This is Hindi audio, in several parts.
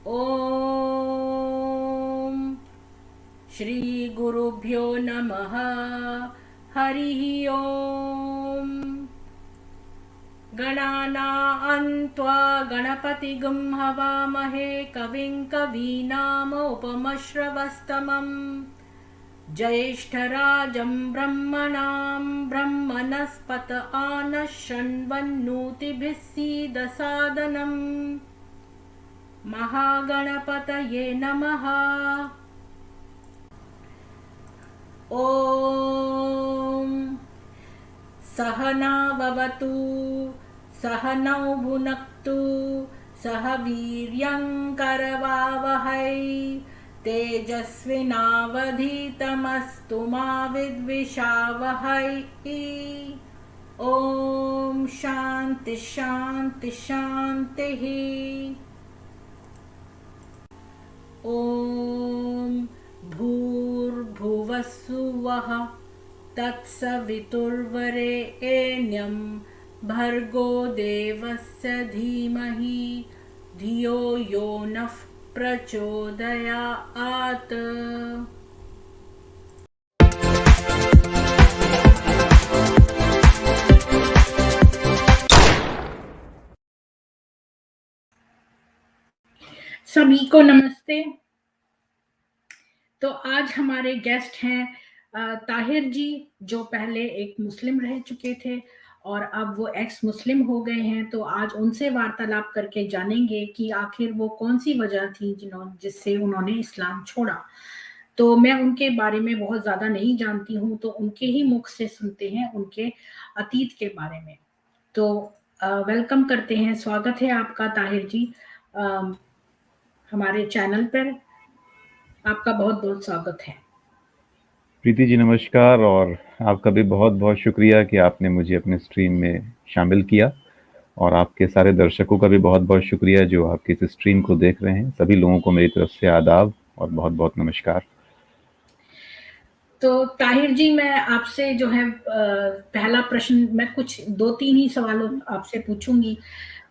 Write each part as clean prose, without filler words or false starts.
ॐ श्रीगुरुभ्यो नमः। हरिः ॐ। गणानां त्वा गणपतिगुं हवामहे कविं कवीनामुपमश्रवस्तमम् ज्येष्ठराजं ब्रह्मणां ब्रह्मणस्पत आनः शृण्वन्नोतिभिः सीदसादनम्। महागणपतये नमः। ॐ सहना भवतु सहनौ भुनक्तु सह वीर्यं करवावहै तेजस्विनावधीतमस्तु मा विद्विषावहै। ॐ शान्ति शान्ति शान्तिः। ॐ भूर्भुवस्सुवः तत्सवितुर्वरेण्यं भर्गो देवस्य धीमहि धियो यो नः प्रचोदयात्। सभी को नमस्ते। तो आज हमारे गेस्ट हैं ताहिर जी, जो पहले एक मुस्लिम रह चुके थे और अब वो एक्स मुस्लिम हो गए हैं। तो आज उनसे वार्तालाप करके जानेंगे कि आखिर वो कौन सी वजह थी जिससे उन्होंने इस्लाम छोड़ा। तो मैं उनके बारे में बहुत ज़्यादा नहीं जानती हूँ, तो उनके ही मुख से सुनते हैं उनके अतीत के बारे में। तो वेलकम करते हैं, स्वागत है आपका ताहिर जी हमारे चैनल पर। आपका बहुत बहुत स्वागत है। प्रीति जी नमस्कार, और आपका भी बहुत बहुत शुक्रिया कि आपने मुझे अपने स्ट्रीम में शामिल किया, और आपके सारे दर्शकों का भी बहुत बहुत शुक्रिया जो आपकी इस स्ट्रीम को देख रहे हैं। सभी लोगों को मेरी तरफ से आदाब और बहुत बहुत नमस्कार। तो ताहिर जी, मैं आपसे जो है पहला प्रश्न, मैं कुछ 2-3 ही सवालों आपसे पूछूंगी।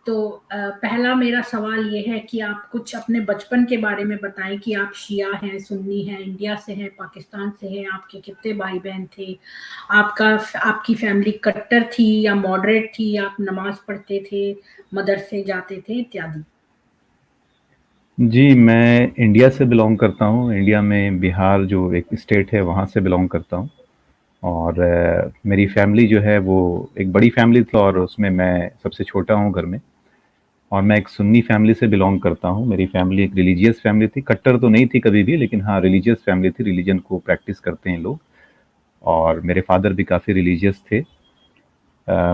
तो पहला मेरा सवाल ये है कि आप कुछ अपने बचपन के बारे में बताएं कि आप शिया हैं, सुन्नी हैं, इंडिया से हैं, पाकिस्तान से हैं, आपके कितने भाई बहन थे, आपकी फैमिली कट्टर थी या मॉडरेट थी, आप नमाज पढ़ते थे, मदरसे जाते थे इत्यादि। जी, मैं इंडिया से बिलोंग करता हूँ। इंडिया में बिहार जो एक स्टेट है वहाँ से बिलोंग करता हूँ। और मेरी फैमिली जो है वो एक बड़ी फैमिली थी, और उसमें मैं सबसे छोटा हूँ घर में। और मैं एक सुन्नी फैमिली से बिलोंग करता हूँ। मेरी फैमिली एक रिलीजियस फैमिली थी, कट्टर तो नहीं थी कभी भी, लेकिन हाँ रिलीजियस फैमिली थी, रिलीजन को प्रैक्टिस करते हैं लोग। और मेरे फादर भी काफ़ी रिलीजियस थे।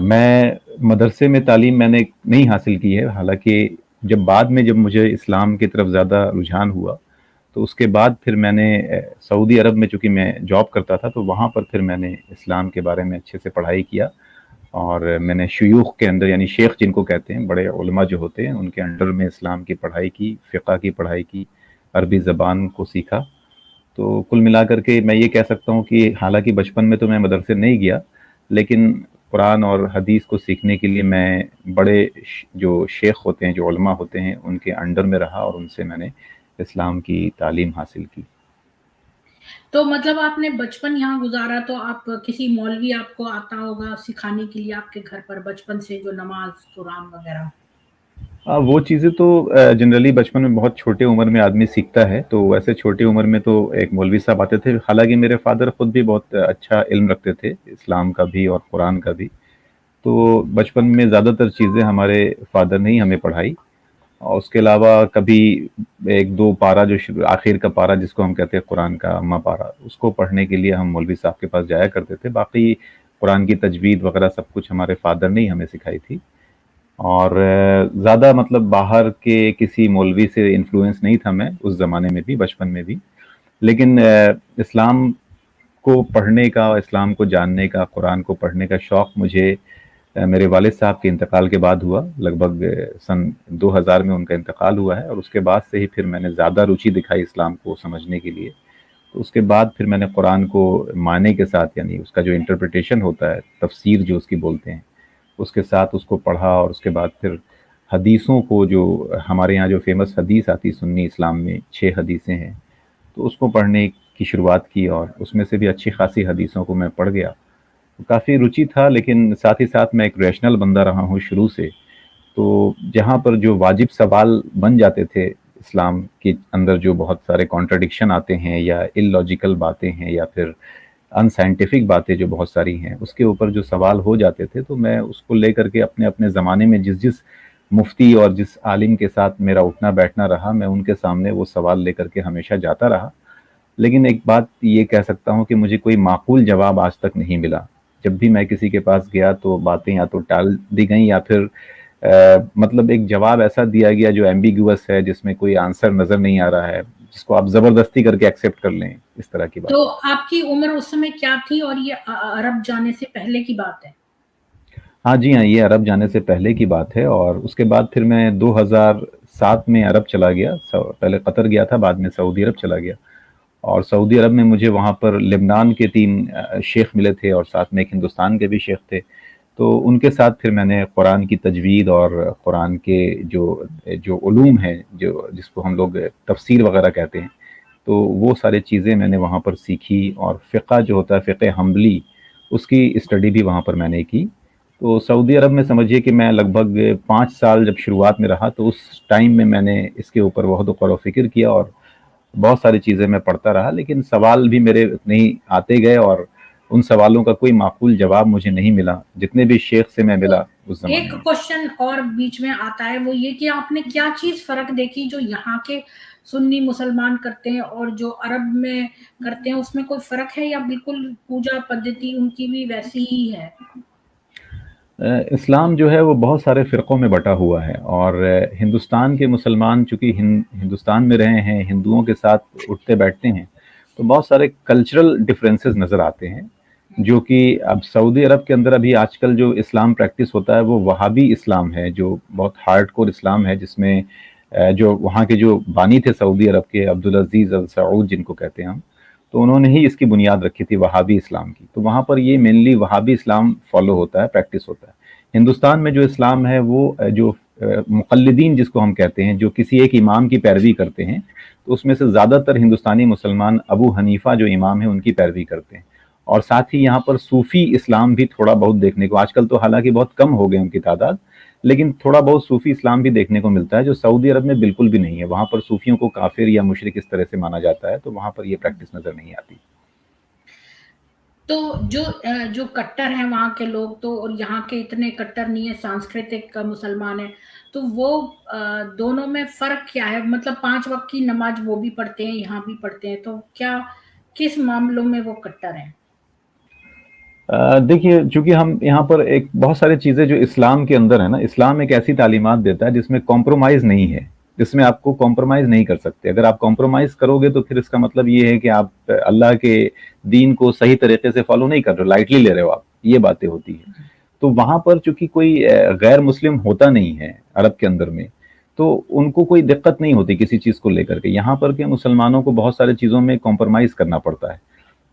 मैं मदरसे में तालीम मैंने नहीं हासिल की है, हालांकि जब मुझे इस्लाम की तरफ ज़्यादा रुझान हुआ, तो उसके बाद फिर मैंने सऊदी अरब में, चूँकि मैं जॉब करता था, तो वहाँ पर फिर मैंने इस्लाम के बारे में अच्छे से पढ़ाई किया। और मैंने शयूख के अंदर, यानी शेख जिनको कहते हैं, बड़े उलमा जो होते हैं, उनके अंडर में इस्लाम की पढ़ाई की, फ़िक़्ह की पढ़ाई की, अरबी ज़बान को सीखा। तो कुल मिलाकर के मैं ये कह सकता हूँ कि हालांकि बचपन में तो मैं मदरसे नहीं गया, लेकिन कुरान और हदीस को सीखने के लिए मैं जो शेख होते हैं, जो उलमा होते हैं, उनके अंडर में रहा, और उनसे मैंने इस्लाम की तालीम हासिल की। तो मतलब आपने बचपन यहाँ गुजारा, तो आप किसी मौलवी आपको आता होगा सिखाने के लिए आपके घर पर बचपन से, जो नमाज कुरान वगैरह। वो चीज़ें तो जनरली बचपन में बहुत छोटे उम्र में आदमी सीखता है, तो वैसे छोटी उम्र में तो एक मौलवी साहब आते थे। हालांकि मेरे फादर खुद भी बहुत अच्छा इल्म रखते थे, इस्लाम का भी और कुरान का भी। तो बचपन में ज़्यादातर चीज़ें हमारे फादर ने ही हमें पढ़ाई। और उसके अलावा कभी एक दो पारा, जो आखिर का पारा जिसको हम कहते हैं कुरान का अम्मा पारा, उसको पढ़ने के लिए हम मौलवी साहब के पास जाया करते थे। बाकी कुरान की तजवीद वगैरह सब कुछ हमारे फादर ने ही हमें सिखाई थी। और ज़्यादा मतलब बाहर के किसी मौलवी से इन्फ्लुएंस नहीं था मैं उस ज़माने में भी, बचपन में भी। लेकिन इस्लाम को पढ़ने का, इस्लाम को जानने का, कुरान को पढ़ने का शौक़ मुझे मेरे वालिद साहब के इंतकाल के बाद हुआ। लगभग सन 2000 में उनका इंतकाल हुआ है, और उसके बाद से ही फिर मैंने ज़्यादा रुचि दिखाई इस्लाम को समझने के लिए। तो उसके बाद फिर मैंने कुरान को माने के साथ, यानी उसका जो इंटरप्रिटेशन होता है, तफसीर जो उसकी बोलते हैं, उसके साथ उसको पढ़ा। और उसके बाद फिर हदीसों को, जो हमारे यहाँ जो फ़ेमस हदीस आती है सुन्नी इस्लाम में 6 हदीसें हैं, तो उसको पढ़ने की शुरुआत की और उसमें से भी अच्छी खासी हदीसों को मैं पढ़ गया। काफ़ी रुचि था, लेकिन साथ ही साथ मैं एक रैशनल बंदा रहा हूँ शुरू से। तो जहाँ पर जो वाजिब सवाल बन जाते थे इस्लाम के अंदर, जो बहुत सारे कॉन्ट्रडिक्शन आते हैं या इलॉजिकल बातें हैं या फिर अनसाइंटिफिक बातें जो बहुत सारी हैं, उसके ऊपर जो सवाल हो जाते थे, तो मैं उसको लेकर के अपने अपने ज़माने में जिस जिस मुफ्ती और जिस आलिम के साथ मेरा उठना बैठना रहा, मैं उनके सामने वो सवाल लेकर के हमेशा जाता रहा। लेकिन एक बात ये कह सकता हूँ कि मुझे कोई माकूल जवाब आज तक नहीं मिला। जब भी मैं किसी के पास गया तो बातें या तो टाल दी गई या फिर मतलब एक जवाब ऐसा दिया गया जो एम्बिगुअस है, जिसमें कोई आंसर नज़र नहीं आ रहा है, जिसको आप ज़बरदस्ती करके एक्सेप्ट कर लें, इस तरह की तो बातें। आपकी उम्र उस समय क्या थी और ये अरब जाने से पहले की बात है? हाँ जी, हाँ, ये अरब जाने से पहले की बात है और उसके बाद फिर मैं 2007 में अरब चला गया। पहले कतर गया था, बाद में सऊदी अरब चला गया। और सऊदी अरब में मुझे वहाँ पर लेबनान के 3 शेख मिले थे और साथ में एक हिंदुस्तान के भी शेख थे। तो उनके साथ फिर मैंने कुरान की तजवीद और कुरान के जो जो उलूम हैं, जो जिसको हम लोग तफसीर वगैरह कहते हैं, तो वो सारी चीज़ें मैंने वहाँ पर सीखी और फ़िक़्ह जो होता है, फ़िक़्ह हम्बली, उसकी स्टडी भी वहाँ पर मैंने की। तो सऊदी अरब में समझिए कि मैं लगभग 5 साल जब शुरुआत में रहा, तो उस टाइम में मैंने इसके ऊपर बहुत गौर व फ़िक्र किया और बहुत सारी चीज़ें मैं पढ़ता रहा, लेकिन सवाल भी मेरे उतने ही आते गए और उन सवालों का कोई माकूल जवाब मुझे नहीं मिला, जितने भी शेख से मैं तो मिला उस ज़माने एक में। क्वेश्चन और बीच में आता है, वो ये कि आपने क्या चीज़ फ़र्क देखी जो यहाँ के सुन्नी मुसलमान करते हैं और जो अरब में करते हैं, उसमें कोई फ़र्क है या बिल्कुल पूजा पद्धति उनकी भी वैसी ही है? इस्लाम जो है वो बहुत सारे फ़िरक़ों में बँटा हुआ है और हिंदुस्तान के मुसलमान चूँकि हिंदुस्तान में रहे हैं, हिंदुओं के साथ उठते-बैठते हैं, तो बहुत सारे कल्चरल डिफरेंसेस नज़र आते हैं, जो कि अब सऊदी अरब के अंदर अभी आजकल जो इस्लाम प्रैक्टिस होता है, वो वहाबी इस्लाम है, जो बहुत हार्डकोर इस्लाम है, जिसमें जो वहाँ के जो बानी थे सऊदी अरब के, अब्दुल अज़ीज़ अल सऊद जिनको कहते हैं हम, तो उन्होंने ही इसकी बुनियाद रखी थी वहाबी इस्लाम की। तो वहाँ पर ये मेनली वहाबी इस्लाम फ़ॉलो होता है, प्रैक्टिस होता है। हिंदुस्तान में जो इस्लाम है वो जो मुक़ल्लिदीन जिसको हम कहते हैं, जो किसी एक इमाम की पैरवी करते हैं, तो उसमें से ज़्यादातर हिंदुस्तानी मुसलमान अबू हनीफ़ा जो इमाम हैं उनकी पैरवी करते हैं। और साथ ही यहाँ पर सूफ़ी इस्लाम भी थोड़ा बहुत देखने को, आजकल तो हालाँकि बहुत कम हो गए उनकी तादाद, लेकिन थोड़ा बहुत सूफ़ी इस्लाम भी देखने को मिलता है, जो सऊदी अरब में बिल्कुल भी नहीं है। वहाँ पर सूफ़ियों को काफ़िर या मुशरिक इस तरह से माना जाता है, तो वहाँ पर ये प्रैक्टिस नज़र नहीं आती। तो जो कट्टर हैं वहाँ के लोग, तो और यहाँ के इतने कट्टर नहीं है, सांस्कृतिक मुसलमान है, तो वो दोनों में फ़र्क क्या है? मतलब 5 वक़्त की नमाज़ वो भी पढ़ते हैं, यहाँ भी पढ़ते हैं, तो क्या किस मामलों में वो कट्टर हैं? देखिए, चूँकि हम यहाँ पर एक बहुत सारी चीज़ें जो इस्लाम के अंदर है ना, इस्लाम एक ऐसी तालीमात देता है जिसमें कॉम्प्रोमाइज़ नहीं है, जिसमें आपको कॉम्प्रोमाइज़ नहीं कर सकते। अगर आप कॉम्प्रोमाइज़ करोगे तो फिर इसका मतलब ये है कि आप अल्लाह के दीन को सही तरीके से फ़ॉलो नहीं कर रहे हो, लाइटली ले रहे हो आप, ये बातें होती हैं। तो वहाँ पर चूँकि कोई गैर मुस्लिम होता नहीं है अरब के अंदर में, तो उनको कोई दिक्कत नहीं होती किसी चीज़ को लेकर के। यहाँ पर के मुसलमानों को बहुत सारी चीज़ों में कॉम्प्रोमाइज़ करना पड़ता है।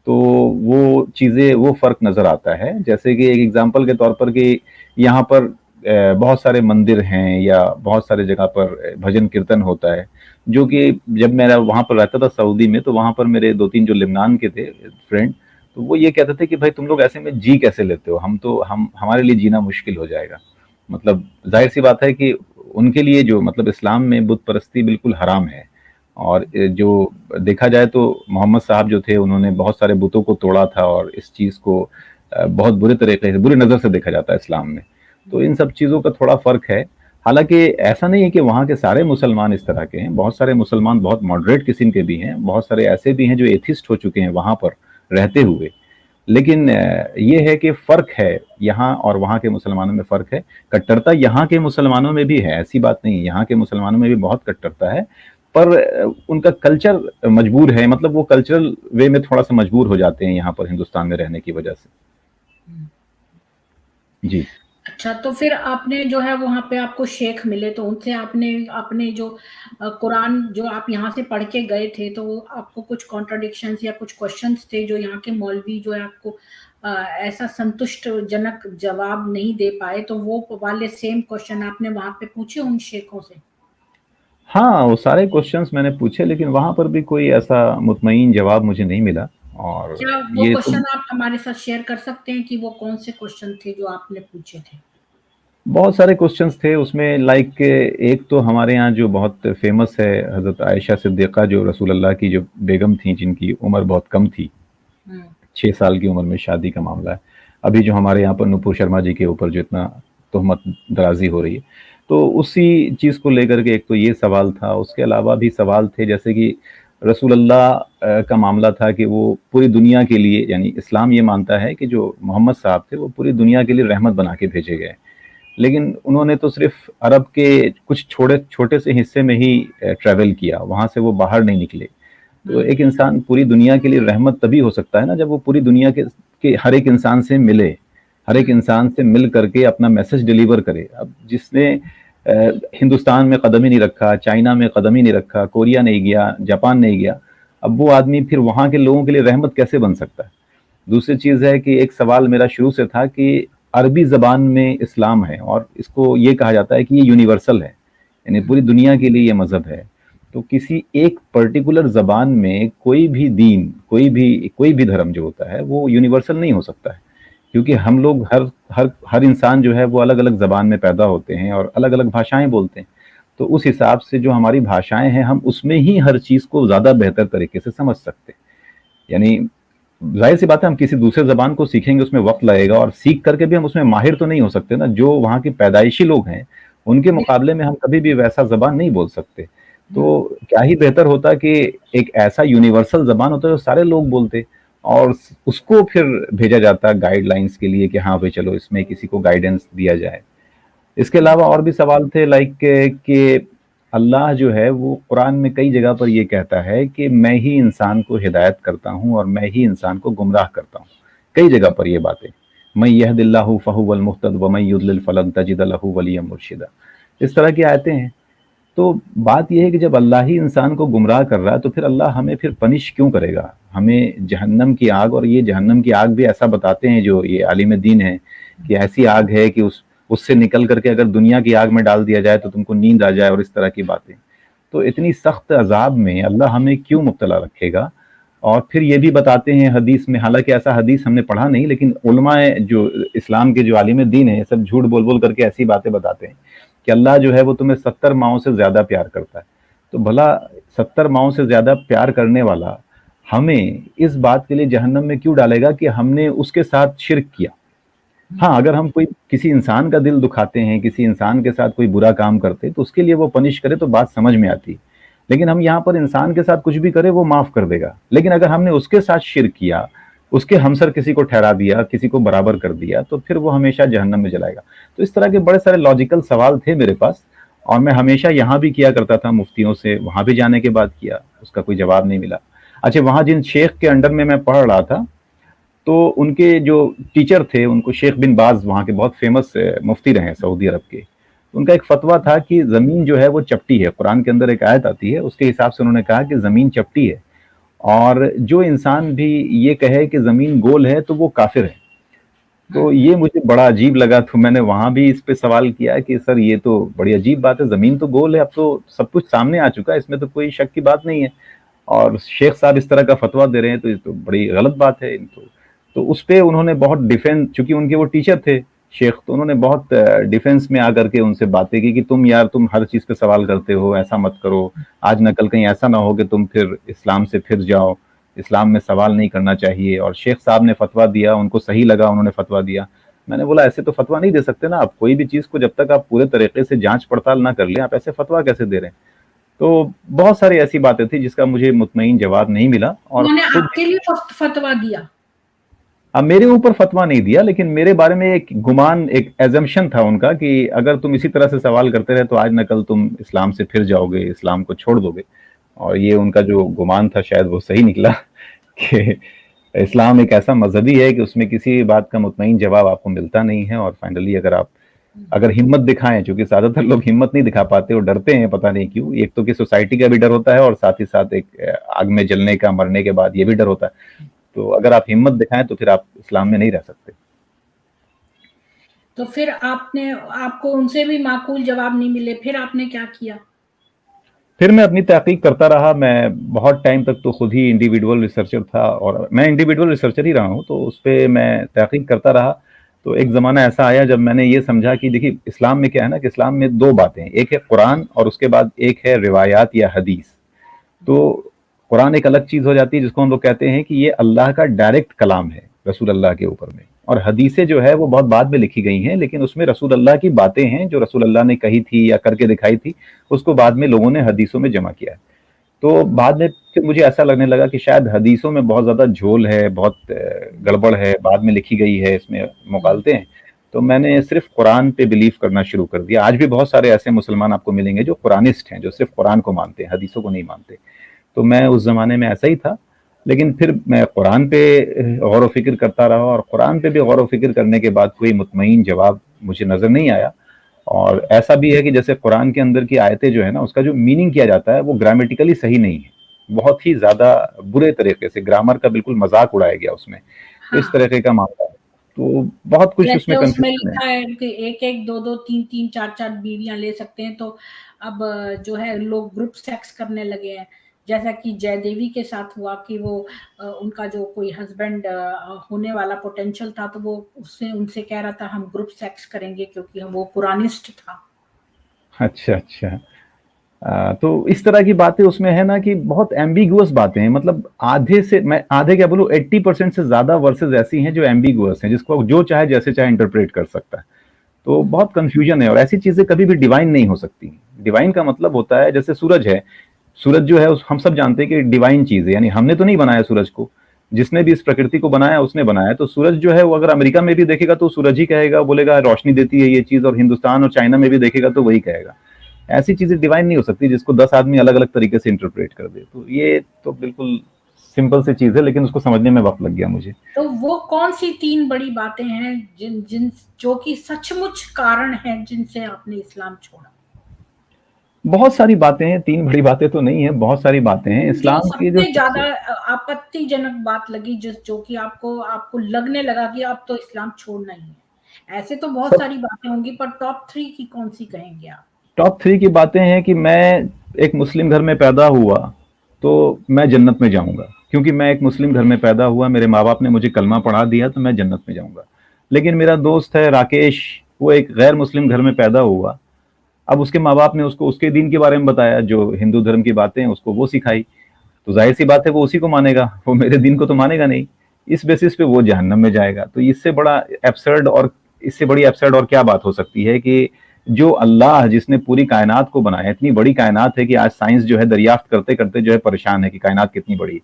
तो वो चीज़ें, वो फ़र्क नज़र आता है। जैसे कि एक एग्ज़ाम्पल के तौर पर कि यहाँ पर बहुत सारे मंदिर हैं या बहुत सारे जगह पर भजन कीर्तन होता है, जो कि जब मैं वहाँ पर रहता था सऊदी में, तो वहाँ पर मेरे 2-3 जो लेबनान के थे फ्रेंड, तो वो ये कहते थे कि भाई तुम लोग ऐसे में जी कैसे लेते हो? हम तो हम हमारे लिए जीना मुश्किल हो जाएगा। मतलब ज़ाहिर-सी बात है कि उनके लिए जो मतलब इस्लाम में बुत परस्ती बिल्कुल हराम है। और जो देखा जाए तो मोहम्मद साहब जो थे उन्होंने बहुत सारे बुतों को तोड़ा था और इस चीज़ को बहुत बुरे तरीके से, बुरी नज़र से देखा जाता है इस्लाम में। तो इन सब चीज़ों का थोड़ा फ़र्क है। हालाँकि ऐसा नहीं है कि वहाँ के सारे मुसलमान इस तरह के हैं, बहुत सारे मुसलमान बहुत मॉडरेट किस्म के भी हैं, बहुत सारे ऐसे भी हैं जो एथिस्ट हो चुके हैं वहाँ पर रहते हुए। लेकिन ये है कि फ़र्क है, यहाँ और वहाँ के मुसलमानों में फ़र्क है। कट्टरता यहाँ के मुसलमानों में भी है, ऐसी बात नहीं है, यहाँ के मुसलमानों में भी बहुत कट्टरता है, पर उनका कल्चर मजबूर है, मतलब वो कल्चरल वे में थोड़ा-सा मजबूर हो जाते हैं यहाँ पर हिंदुस्तान में रहने की वजह से। हुँ। जी। अच्छा, तो फिर आपने जो है वहाँ पे आपको शेख मिले, तो उनसे आपने आपने जो कुरान जो आप यहाँ से पढ़ के गए थे, तो आपको कुछ कॉन्ट्रडिक्शंस या कुछ क्वेश्चन्स थे जो यहाँ के मौलवी जो है आपको ऐसा संतुष्टजनक जवाब नहीं दे पाए, तो वो वाले सेम क्वेश्चन आपने वहां पे पूछे उन शेखों से? हाँ, वो सारे क्वेश्चंस मैंने पूछे, लेकिन वहां पर भी कोई ऐसा मुतमईन जवाब मुझे नहीं मिला। और क्या वो ये तो क्वेश्चन आप हमारे साथ शेयर कर सकते हैं कि वो कौन से क्वेश्चन थे जो आपने पूछे थे? बहुत सारे क्वेश्चंस थे उसमें, लाइक एक तो हमारे यहाँ जो बहुत फेमस है, हजरत आयशा सिद्दीक़ा जो रसूल अल्लाह की जो बेगम थी, जिनकी उम्र बहुत कम थी, 6 साल की उम्र में शादी का मामला है। अभी जो हमारे यहाँ पर नुपुर शर्मा जी के ऊपर जो इतना तोहमत दराजी हो रही है, तो उसी चीज़ को लेकर के एक तो ये सवाल था। उसके अलावा भी सवाल थे, जैसे कि रसूल अल्लाह का मामला था कि वो पूरी दुनिया के लिए, यानी इस्लाम ये मानता है कि जो मोहम्मद साहब थे वो पूरी दुनिया के लिए रहमत बना के भेजे गए, लेकिन उन्होंने तो सिर्फ अरब के कुछ छोटे छोटे से हिस्से में ही ट्रैवल किया, वहाँ से वो बाहर नहीं निकले। तो एक इंसान पूरी दुनिया के लिए रहमत तभी हो सकता है ना, जब वो पूरी दुनिया के हर एक इंसान से मिले, हर एक इंसान से मिल करके अपना मैसेज डिलीवर करे। अब जिसने हिंदुस्तान में कदम ही नहीं रखा, चाइना में कदम ही नहीं रखा, कोरिया नहीं गया, जापान नहीं गया, अब वो आदमी फिर वहाँ के लोगों के लिए रहमत कैसे बन सकता है? दूसरी चीज़ है कि एक सवाल मेरा शुरू से था कि अरबी ज़बान में इस्लाम है और इसको ये कहा जाता है कि ये यूनिवर्सल है, यानी पूरी दुनिया के लिए ये मज़हब है। तो किसी एक पर्टिकुलर ज़बान में कोई भी दीन, कोई भी धर्म जो होता है वो यूनिवर्सल नहीं हो सकता है, क्योंकि हम लोग हर हर हर इंसान जो है वो अलग-अलग ज़बान में पैदा होते हैं और अलग-अलग भाषाएँ बोलते हैं। तो उस हिसाब से जो हमारी भाषाएँ हैं, हम उसमें ही हर चीज़ को ज़्यादा बेहतर तरीके से समझ सकते हैं। यानी ज़ाहिर सी बात है, हम किसी दूसरे ज़बान को सीखेंगे, उसमें वक़्त लगेगा, और सीख करके भी हम उसमें माहिर तो नहीं हो सकते ना। जो वहाँ के पैदाइशी लोग हैं, उनके मुकाबले में हम कभी भी वैसा ज़बान नहीं बोल सकते। तो क्या ही बेहतर होता कि एक ऐसा यूनिवर्सल ज़बान होता जो सारे लोग बोलते, और उसको फिर भेजा जाता गाइडलाइंस के लिए कि हाँ भाई चलो इसमें किसी को गाइडेंस दिया जाए। इसके अलावा और भी सवाल थे, लाइक कि अल्लाह जो है वो कुरान में कई जगह पर ये कहता है कि मैं ही इंसान को हिदायत करता हूँ और मैं ही इंसान को गुमराह करता हूँ। कई जगह पर ये बातें, मैं यहदिल्लाहु फहुवल मुहतद व मैं युद्लिल फलन तजिद लहू वलिय्यम मुर्शिदा, इस तरह की आयतें हैं। तो बात यह है कि जब अल्लाह ही इंसान को गुमराह कर रहा है, तो फिर अल्लाह हमें फिर पनिश क्यों करेगा? हमें जहन्नम की आग, और ये जहन्नम की आग भी ऐसा बताते हैं जो ये आलिम दीन है कि ऐसी आग है कि उससे निकल करके अगर दुनिया की आग में डाल दिया जाए तो तुमको नींद आ जाए, और इस तरह की बातें। तो इतनी सख्त अजाब में अल्लाह हमें क्यों मुब्तला रखेगा? और फिर ये भी बताते हैं हदीस में, हालांकि ऐसा हदीस हमने पढ़ा नहीं, लेकिन उलमाए जो इस्लाम के जो आलिम दीन है, सब झूठ बोल बोल करके ऐसी बातें बताते हैं कि अल्लाह जो है वो तुम्हें 70 माओं से ज्यादा प्यार करता है। तो भला 70 माओं से ज्यादा प्यार करने वाला हमें इस बात के लिए जहन्नम में क्यों डालेगा कि हमने उसके साथ शिर्क किया? हाँ, अगर हम कोई किसी इंसान का दिल दुखाते हैं, किसी इंसान के साथ कोई बुरा काम करते हैं, तो उसके लिए वो पनिश करे तो बात समझ में आती। लेकिन हम यहाँ पर इंसान के साथ कुछ भी करें वो माफ कर देगा, लेकिन अगर हमने उसके साथ शिर्क किया, उसके हमसर किसी को ठहरा दिया, किसी को बराबर कर दिया, तो फिर वो हमेशा जहन्नम में जलाएगा। तो इस तरह के बड़े सारे लॉजिकल सवाल थे मेरे पास, और मैं हमेशा यहाँ भी किया करता था मुफ्तियों से, वहां भी जाने के बाद किया, उसका कोई जवाब नहीं मिला। अच्छा, वहां जिन शेख के अंडर में मैं पढ़ रहा था, तो उनके जो टीचर थे, उनको शेख बिन बाज, वहाँ के बहुत फेमस मुफ्ती रहे हैं सऊदी अरब के। उनका एक फतवा था कि ज़मीन जो है वो चपटी है। कुरान के अंदर एक आयत आती है, उसके हिसाब से उन्होंने कहा कि ज़मीन चपटी है, और जो इंसान भी ये कहे कि ज़मीन गोल है तो वो काफिर है। तो ये मुझे बड़ा अजीब लगा, तो मैंने वहाँ भी इस पे सवाल किया कि सर ये तो बड़ी अजीब बात है, ज़मीन तो गोल है, अब तो सब कुछ सामने आ चुका है, इसमें तो कोई शक की बात नहीं है, और शेख साहब इस तरह का फतवा दे रहे हैं, तो ये तो बड़ी गलत बात है। तो उस पे उन्होंने बहुत डिफेंस, चूंकि उनके वो टीचर थे शेख, तो उन्होंने बहुत डिफेंस में आकर के उनसे बातें की कि तुम यार, तुम हर चीज़ पे सवाल करते हो, ऐसा मत करो, आज न कल कहीं ऐसा ना हो कि तुम फिर इस्लाम से फिर जाओ, इस्लाम में सवाल नहीं करना चाहिए। और शेख साहब ने फतवा दिया, उनको सही लगा, उन्होंने फतवा दिया। मैंने बोला ऐसे तो फतवा नहीं दे सकते ना आप, कोई भी चीज़ को जब तक आप पूरे तरीके से जांच पड़ताल ना कर ले, आप ऐसे फतवा कैसे दे रहे हैं? तो बहुत सारी ऐसी बातें थी जिसका मुझे मुतमईन जवाब नहीं मिला। और उन्होंने खुद आपके लिए फतवा दिया? अब मेरे ऊपर फतवा नहीं दिया, लेकिन मेरे बारे में एक गुमान, एक एजम्पशन था उनका कि अगर तुम इसी तरह से सवाल करते रहे तो आज न कल तुम इस्लाम से फिर जाओगे, इस्लाम को छोड़ दोगे। और ये उनका जो गुमान था शायद वो सही निकला कि इस्लाम एक ऐसा मजहबी है कि उसमें किसी बात का मुतमईन जवाब आपको मिलता नहीं है। और फाइनली अगर हिम्मत दिखाएं, क्योंकि ज्यादातर लोग हिम्मत नहीं दिखा पाते और डरते हैं, पता नहीं क्यों। एक तो कि सोसाइटी का भी डर होता है, और साथ ही साथ एक आग में जलने का, मरने के बाद ये भी डर होता है। तो अगर आप हिम्मत दिखाएं तो फिर आप इस्लाम में नहीं रह सकते। तो फिर आपको उनसे भी माकूल जवाब नहीं मिले, फिर आपने क्या किया? फिर मैं अपनी तहकीक करता रहा। मैं बहुत टाइम तक तो खुद ही इंडिविजुअल रिसर्चर था, और मैं इंडिविजुअल रिसर्चर ही रहा हूँ, तो उस पर मैं तहकीक करता रहा। तो एक ज़माना ऐसा आया जब मैंने ये समझा कि देखिए इस्लाम में क्या है ना, कि इस्लाम में दो बातें हैं, एक है कुरान और उसके बाद एक है रिवायात या हदीस। तो कुरान एक अलग चीज़ हो जाती है जिसको हम लोग कहते हैं कि ये अल्लाह का डायरेक्ट कलाम है रसूल अल्लाह के ऊपर में, और हदीसें जो है वो बहुत बाद में लिखी गई हैं, लेकिन उसमें रसूल अल्लाह की बातें हैं जो रसूल अल्लाह ने कही थी या करके दिखाई थी, उसको बाद में लोगों ने हदीसों में जमा किया है। तो बाद में फिर मुझे ऐसा लगने लगा कि शायद हदीसों में बहुत ज़्यादा झोल है, बहुत गड़बड़ है, बाद में लिखी गई है, इसमें मुगालते हैं। तो मैंने सिर्फ कुरान पे बिलीव करना शुरू कर दिया। आज भी बहुत सारे ऐसे मुसलमान आपको मिलेंगे जो कुरानिस्ट हैं, जो सिर्फ कुरान को मानते हैं, हदीसों को नहीं मानते। तो मैं उस ज़माने में ऐसा ही था, लेकिन फिर मैं कुरान पे गौर व फिक्र करता रहा, और कुरान पे भी गौर व फिक्र करने के बाद कोई मुतमईन जवाब मुझे नज़र नहीं आया। और ऐसा भी है कि जैसे कुरान के अंदर की आयतें जो है ना, उसका जो मीनिंग किया जाता है वो ग्रामेटिकली सही नहीं है, बहुत ही ज़्यादा बुरे तरीके से ग्रामर का बिल्कुल मजाक उड़ाया गया उसमें। तो इस हाँ, तरह का मामला है, तो बहुत कुछ जैसे उसमें उसमें कंफ्यूजन है। लिखा है कि एक एक दो दो तीन तीन चार चार बीवियां ले सकते हैं, तो अब जो है लोग ग्रुप सेक्स करने लगे हैं। जैसा कि जयदेवी के साथ हुआ कि वो उनका जो कोई हस्बैंड होने वाला पोटेंशियल था, तो वो उससे उनसे कह रहा था हम ग्रुप सेक्स करेंगे, क्योंकि वो कुरानिस्ट था। अच्छा अच्छा। तो इस तरह की बातें उसमें है ना, कि बहुत एम्बिगुअस बातें हैं, मतलब आधे से, मैं आधे क्या बोलूं, 80% से ज्यादा वर्सेस ऐसी हैं जो एम्बिगुअस हैं, जिसको जो चाहे जैसे चाहे इंटरप्रेट कर सकता है। तो बहुत कंफ्यूजन है, और ऐसी चीजें कभी भी डिवाइन नहीं हो सकती। डिवाइन का मतलब होता है, जैसे सूरज है, सूरज जो है हम सब जानते हैं कि डिवाइन चीज है, यानी हमने तो नहीं बनाया सूरज को, जिसने भी इस प्रकृति को बनाया उसने बनाया। तो सूरज जो है वो अगर अमेरिका में भी देखेगा तो सूरज ही कहेगा, बोलेगा रोशनी देती है ये चीज, और हिंदुस्तान और चाइना में भी देखेगा तो वही कहेगा। ऐसी चीजें डिवाइन नहीं हो सकती जिसको 10 आदमी अलग अलग तरीके से इंटरप्रेट कर दे। तो ये तो बिल्कुल सिंपल सी चीज है, लेकिन उसको समझने में वक्त लग गया मुझे। तो वो कौन सी तीन बड़ी बातें हैं जिन जिन जो कि सचमुच कारण है जिनसे आपने इस्लाम छोड़ा? बहुत सारी बातें हैं, तीन बड़ी बातें तो नहीं है, बहुत सारी बातें हैं जो इस्लाम की जो सबसे ज्यादा सबसे। आपत्तिजनक बात लगी, जो कि आपको आपको लगने लगा कि अब तो इस्लाम छोड़ना ही है। ऐसे तो बहुत सब सारी बातें होंगी, पर टॉप 3 की कौन सी कहेंगे आप? टॉप 3 की बातें हैं कि मैं एक मुस्लिम घर में पैदा हुआ तो मैं जन्नत में जाऊंगा, क्योंकि मैं एक मुस्लिम घर में पैदा हुआ, मेरे माँ बाप ने मुझे कलमा पढ़ा दिया, तो मैं जन्नत में जाऊंगा। लेकिन मेरा दोस्त है राकेश, वो एक गैर मुस्लिम घर में पैदा हुआ। अब उसके माँ बाप ने उसको उसके दीन के बारे में बताया, जो हिंदू धर्म की बातें हैं उसको वो सिखाई, तो जाहिर सी बात है वो उसी को मानेगा, वो मेरे दीन को तो मानेगा नहीं। इस बेसिस पे वो जहन्नम में जाएगा। तो इससे बड़ा एब्सर्ड और इससे बड़ी एब्सर्ड और क्या बात हो सकती है, कि जो अल्लाह जिसने पूरी कायनात को बनाया, इतनी बड़ी कायनात है कि आज साइंस जो है दरियाफ्त करते करते जो है परेशान है कि कायनात कितनी बड़ी है।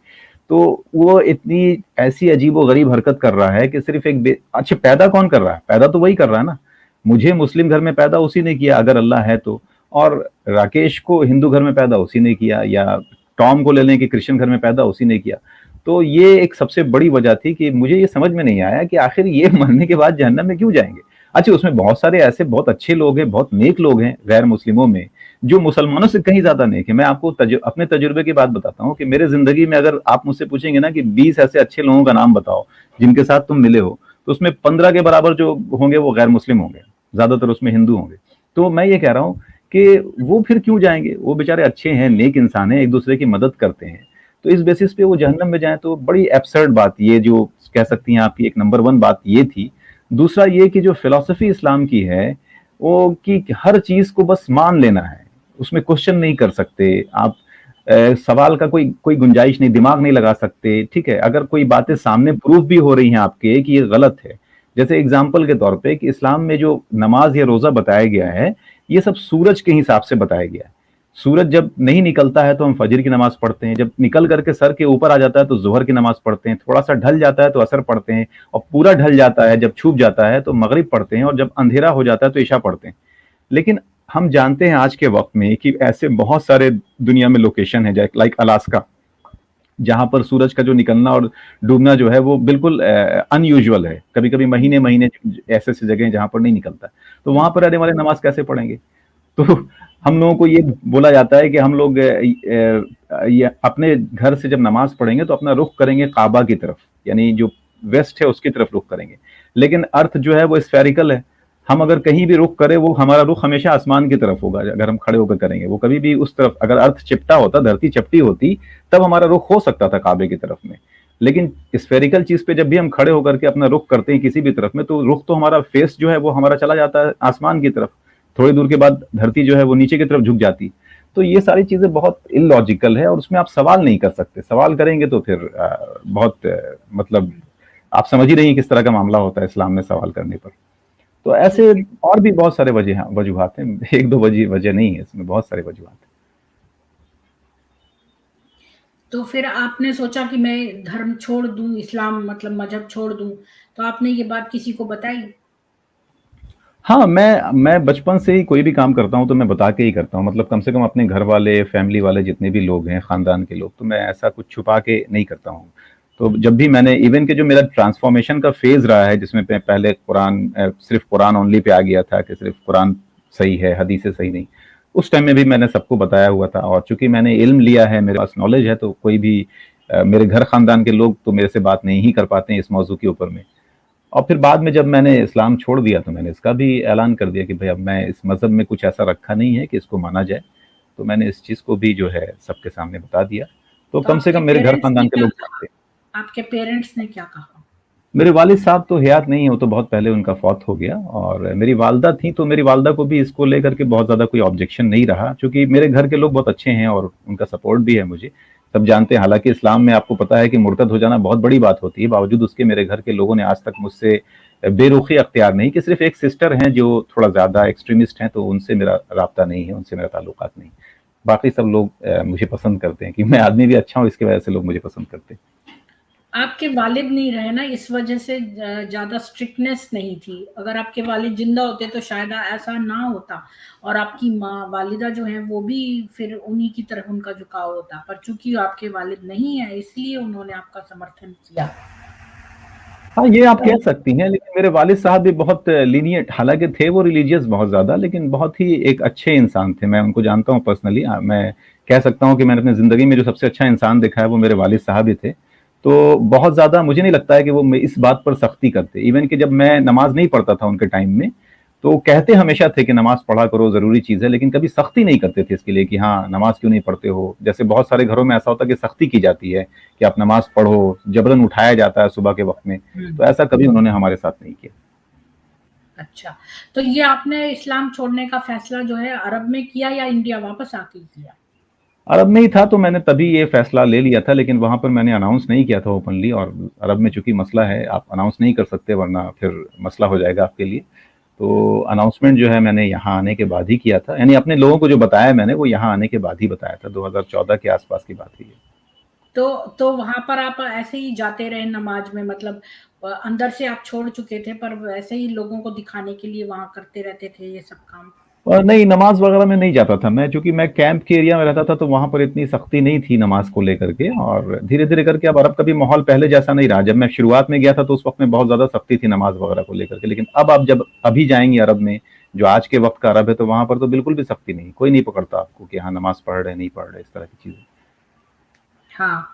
तो वो इतनी ऐसी अजीब व गरीब हरकत कर रहा है कि सिर्फ अच्छा, पैदा कौन कर रहा है? पैदा तो वही कर रहा है ना। मुझे मुस्लिम घर में पैदा उसी ने किया अगर अल्लाह है तो, और राकेश को हिंदू घर में पैदा उसी ने किया, या टॉम को ले लें कि क्रिश्चियन घर में पैदा उसी ने किया। तो ये एक सबसे बड़ी वजह थी कि मुझे ये समझ में नहीं आया कि आखिर ये मरने के बाद जहन्नम में क्यों जाएंगे। अच्छा, उसमें बहुत सारे ऐसे बहुत अच्छे लोग हैं, बहुत नेक लोग हैं गैर मुस्लिमों में, जो मुसलमानों से कहीं ज्यादा नेक है। मैं आपको अपने तजुर्बे की बात बताता हूँ कि मेरे जिंदगी में अगर आप मुझसे पूछेंगे ना कि 20 ऐसे अच्छे लोगों का नाम बताओ जिनके साथ तुम मिले हो, तो उसमें 15 के बराबर जो होंगे वो गैर मुस्लिम होंगे, ज्यादातर उसमें हिंदू होंगे। तो मैं ये कह रहा हूँ कि वो फिर क्यों जाएंगे, वो बेचारे अच्छे हैं, नेक इंसान हैं, एक दूसरे की मदद करते हैं, तो इस बेसिस पे वो जहन्नम में जाए, तो बड़ी एब्सर्ड बात ये जो कह सकती हैं आपकी एक नंबर 1 बात ये थी। दूसरा ये कि जो फिलॉसफी इस्लाम की है, वो कि हर चीज को बस मान लेना है, उसमें क्वेश्चन नहीं कर सकते आप। सवाल का कोई कोई गुंजाइश नहीं, दिमाग नहीं लगा सकते। ठीक है, अगर कोई बातें सामने प्रूफ भी हो रही हैं आपके कि ये गलत है, जैसे एग्जाम्पल के तौर पे कि इस्लाम में जो नमाज या रोजा बताया गया है, ये सब सूरज के हिसाब से बताया गया है। सूरज जब नहीं निकलता है तो हम फजर की नमाज पढ़ते हैं, जब निकल करके सर के ऊपर आ जाता है तो जोहर की नमाज पढ़ते हैं, थोड़ा सा ढल जाता है तो असर पढ़ते हैं, और पूरा ढल जाता है जब छूप जाता है तो मगरिब पढ़ते हैं, और जब अंधेरा हो जाता है तो ईशा पढ़ते हैं। लेकिन हम जानते हैं आज के वक्त में कि ऐसे बहुत सारे दुनिया में लोकेशन है, लाइक अलास्का, जहां पर सूरज का जो निकलना और डूबना जो है वो बिल्कुल अनयूजुअल है। कभी कभी महीने महीने ऐसे ऐसे जगह हैं जहां पर नहीं निकलता, तो वहां पर रहने वाले नमाज कैसे पढ़ेंगे? तो हम लोगों को ये बोला जाता है कि हम लोग ये अपने घर से जब नमाज पढ़ेंगे तो अपना रुख करेंगे काबा की तरफ, यानी जो वेस्ट है उसकी तरफ रुख करेंगे। लेकिन अर्थ जो है वो स्फेरिकल है। हम अगर कहीं भी रुख करें, वो हमारा रुख हमेशा आसमान की तरफ होगा। अगर हम खड़े होकर करेंगे, वो कभी भी उस तरफ, अगर अर्थ चिपटा होता, धरती चपटी होती, तब हमारा रुख हो सकता था काबे की तरफ में। लेकिन स्फेरिकल चीज पे जब भी हम खड़े होकर के अपना रुख करते हैं किसी भी तरफ में, तो रुख तो हमारा फेस जो है वो हमारा चला जाता है आसमान की तरफ। थोड़ी दूर के बाद धरती जो है वो नीचे की तरफ झुक जाती। तो ये सारी चीजें बहुत इलॉजिकल है, और उसमें आप सवाल नहीं कर सकते। सवाल करेंगे तो फिर बहुत मतलब आप समझ ही रही हैं किस तरह का मामला होता है इस्लाम में सवाल करने पर। तो ऐसे और भी बहुत सारे वजूहात हैं, एक दो वजह नहीं है, इसमें बहुत सारे वजूहात हैं। तो फिर आपने सोचा कि मैं धर्म छोड़ दूं, इस्लाम मतलब मजहब छोड़ दूं, तो आपने ये बात किसी को बताई? हाँ, मैं बचपन से ही कोई भी काम करता हूँ तो मैं बता के ही करता हूँ। मतलब कम से कम अपने घर वाले, फैमिली वाले जितने भी लोग हैं, खानदान के लोग, तो मैं ऐसा कुछ छुपा के नहीं करता हूँ। तो जब भी मैंने इवन के जो मेरा ट्रांसफॉर्मेशन का फेज रहा है, जिसमें मैं पहले सिर्फ कुरान ओनली पे आ गया था कि सिर्फ कुरान सही है, हदीसें सही नहीं, उस टाइम में भी मैंने सबको बताया हुआ था। और चूंकि मैंने इल्म लिया है, मेरे पास नॉलेज है, तो कोई भी मेरे घर खानदान के लोग तो मेरे से बात नहीं ही कर पाते हैं इस मौजू के ऊपर में। और फिर बाद में जब मैंने इस्लाम छोड़ दिया तो मैंने इसका भी ऐलान कर दिया कि भाई अब मैं इस मज़हब में कुछ ऐसा रखा नहीं है कि इसको माना जाए। तो मैंने इस चीज़ को भी जो है सबके सामने बता दिया। तो तो कम से आपके कम मेरे घर पेरेंट्स ने खानदान के क्या लोग कहा? जानते हैं। आपके पेरेंट्स ने क्या कहा? मेरे वालिद साहब तो हयात नहीं है, वो तो बहुत पहले उनका फौत हो गया। और मेरी वालदा थी, तो मेरी वालदा को भी इसको लेकर के बहुत ज़्यादा कोई ऑब्जेक्शन नहीं रहा, क्योंकि मेरे घर के लोग बहुत अच्छे हैं और उनका सपोर्ट भी है मुझे। सब जानते हैं, हालांकि इस्लाम में आपको पता है कि मुर्तद हो जाना बहुत बड़ी बात होती है, बावजूद उसके मेरे घर के लोगों ने आज तक मुझसे बेरुखी अख्तियार नहीं की। सिर्फ एक सिस्टर हैं जो थोड़ा ज़्यादा एक्सट्रीमिस्ट हैं, तो उनसे मेरा राब्ता नहीं है, उनसे मेरा ताल्लुकात नहीं। बाकी सब लोग मुझे पसंद करते हैं कि मैं आदमी भी अच्छा हूँ, इसकी वजह से लोग मुझे पसंद करते हैं। आपके वालिद नहीं रहे ना, इस वजह से ज़्यादा स्ट्रिक्टनेस नहीं थी। अगर आपके वालिद ज़िंदा होते तो शायद ऐसा ना होता, और आपकी माँ वालिदा जो हैं वो भी फिर उन्हीं की तरफ उनका झुकाव होता। पर चूँकि आपके वालिद नहीं है, इसलिए उन्होंने आपका समर्थन किया। हाँ, ये आप कह सकती हैं, लेकिन मेरे वालिद साहब भी बहुत लीनिएंट, हालाँकि थे वो रिलीजियस बहुत ज़्यादा, लेकिन बहुत ही एक अच्छे इंसान थे। मैं उनको जानता हूँ पर्सनली। मैं कह सकता हूँ कि मैंने अपनी ज़िंदगी में जो सबसे अच्छा इंसान देखा है, वो मेरे वालिद साहब ही थे। तो बहुत ज़्यादा मुझे नहीं लगता है कि वो इस बात पर सख्ती करते। इवन कि जब मैं नमाज़ नहीं पढ़ता था उनके टाइम में, तो कहते हमेशा थे कि नमाज़ पढ़ा करो, ज़रूरी चीज़ है, लेकिन कभी सख्ती नहीं करते थे इसके लिए कि हाँ, नमाज़ क्यों नहीं पढ़ते हो? जैसे बहुत सारे घरों में ऐसा होता है कि सख्ती की जाती है कि आप नमाज़ पढ़ो, जबरन उठाया जाता है सुबह के वक़्त में। तो ऐसा कभी उन्होंने हमारे साथ नहीं किया। अच्छा, तो ये आपने इस्लाम छोड़ने का फैसला जो है अरब में किया या इंडिया वापस आके किया? अरब में ही था तो मैंने तभी ये फैसला ले लिया था, लेकिन वहाँ पर मैंने अनाउंस नहीं किया था ओपनली। और अरब में चूँकि मसला है, आप अनाउंस नहीं कर सकते, वरना फिर मसला हो जाएगा आपके लिए। तो अनाउंसमेंट जो है मैंने यहाँ आने के बाद ही किया था, यानी अपने लोगों को जो बताया मैंने, वो यहाँ आने के बाद ही बताया था। 2014 के आस-पास की बात है ये। तो वहाँ पर आप ऐसे ही जाते रहे नमाज़ में, मतलब अंदर से आप छोड़ चुके थे, पर वैसे ही लोगों को दिखाने के लिए वहाँ करते रहते थे ये सब काम? और नहीं, नमाज़ वग़ैरह में नहीं जाता था मैं, चूँकि मैं कैंप के एरिया में रहता था, तो वहाँ पर इतनी सख्ती नहीं थी नमाज़ को लेकर के। और धीरे-धीरे करके अब अरब का भी माहौल पहले जैसा नहीं रहा। जब मैं शुरुआत में गया था तो उस वक़्त में बहुत ज़्यादा सख्ती थी नमाज़ वग़ैरह को लेकर के। लेकिन अब आप जब अभी जाएँगे अरब में, जो आज के वक़्त का अरब है, तो वहाँ पर तो बिल्कुल भी सख्ती नहीं। कोई नहीं पकड़ता आपको कि हाँ, नमाज़ पढ़ रहे हैं, नहीं पढ़ रहे, इस तरह की चीज़ें। हाँ,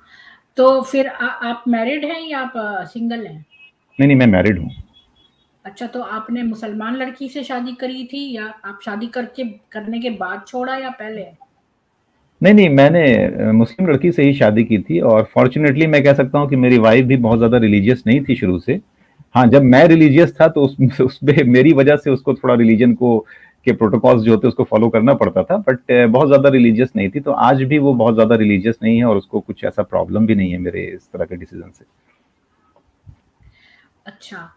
तो फिर आप मैरिड हैं या आप सिंगल हैं? नहीं, नहीं, मैं मैरिड हूँ। अच्छा, तो आपने मुसलमान लड़की से शादी करी थी या आप शादी करने के बाद छोड़ा या पहले? नहीं, नहीं, मैंने मुस्लिम लड़की से ही शादी की थी। और फ़ॉर्च्यूनेटली मैं कह सकता हूँ कि मेरी वाइफ़ भी बहुत ज़्यादा रिलीजियस नहीं थी शुरू से। हाँ, जब मैं रिलीजियस था तो उस उसपे मेरी वजह से उसको थोड़ा रिलीजन को के प्रोटोकॉल्स जो होते हैं उसको फ़ॉलो करना पड़ता था, बट बहुत ज़्यादा रिलीजियस नहीं थी। तो आज भी वो बहुत ज़्यादा रिलीजियस नहीं है और उसको कुछ ऐसा प्रॉब्लम भी नहीं है मेरे इस तरह के डिसीज़न से। अच्छा,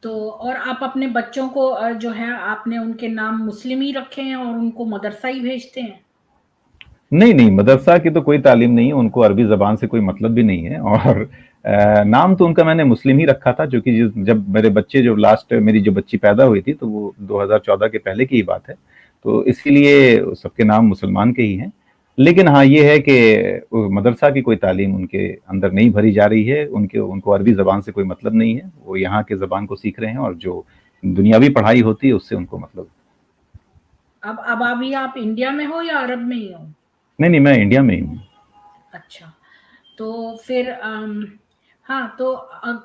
तो और आप अपने बच्चों को जो है आपने उनके नाम मुस्लिम ही रखे हैं और उनको मदरसा ही भेजते हैं? नहीं, नहीं, मदरसा की तो कोई तालीम नहीं है, उनको अरबी ज़बान से कोई मतलब भी नहीं है। और नाम तो उनका मैंने मुस्लिम ही रखा था, क्योंकि जब मेरे बच्चे जो लास्ट मेरी जो बच्ची पैदा हुई थी, तो वो 2014 के पहले की ही बात है। तो इसीलिए सबके नाम मुसलमान के ही हैं। लेकिन हाँ, ये है कि मदरसा की कोई तालीम उनके अंदर नहीं भरी जा रही है, उनको अरबी ज़बान से कोई मतलब नहीं है। वो यहाँ के ज़बान को सीख रहे हैं, और जो दुनियावी पढ़ाई होती है, उससे उनको मतलब है। अब अभी आप इंडिया में हो या अरब में ही हो? नहीं, मैं इंडिया में ही हूँ। अच्छा, तो फिर हाँ, तो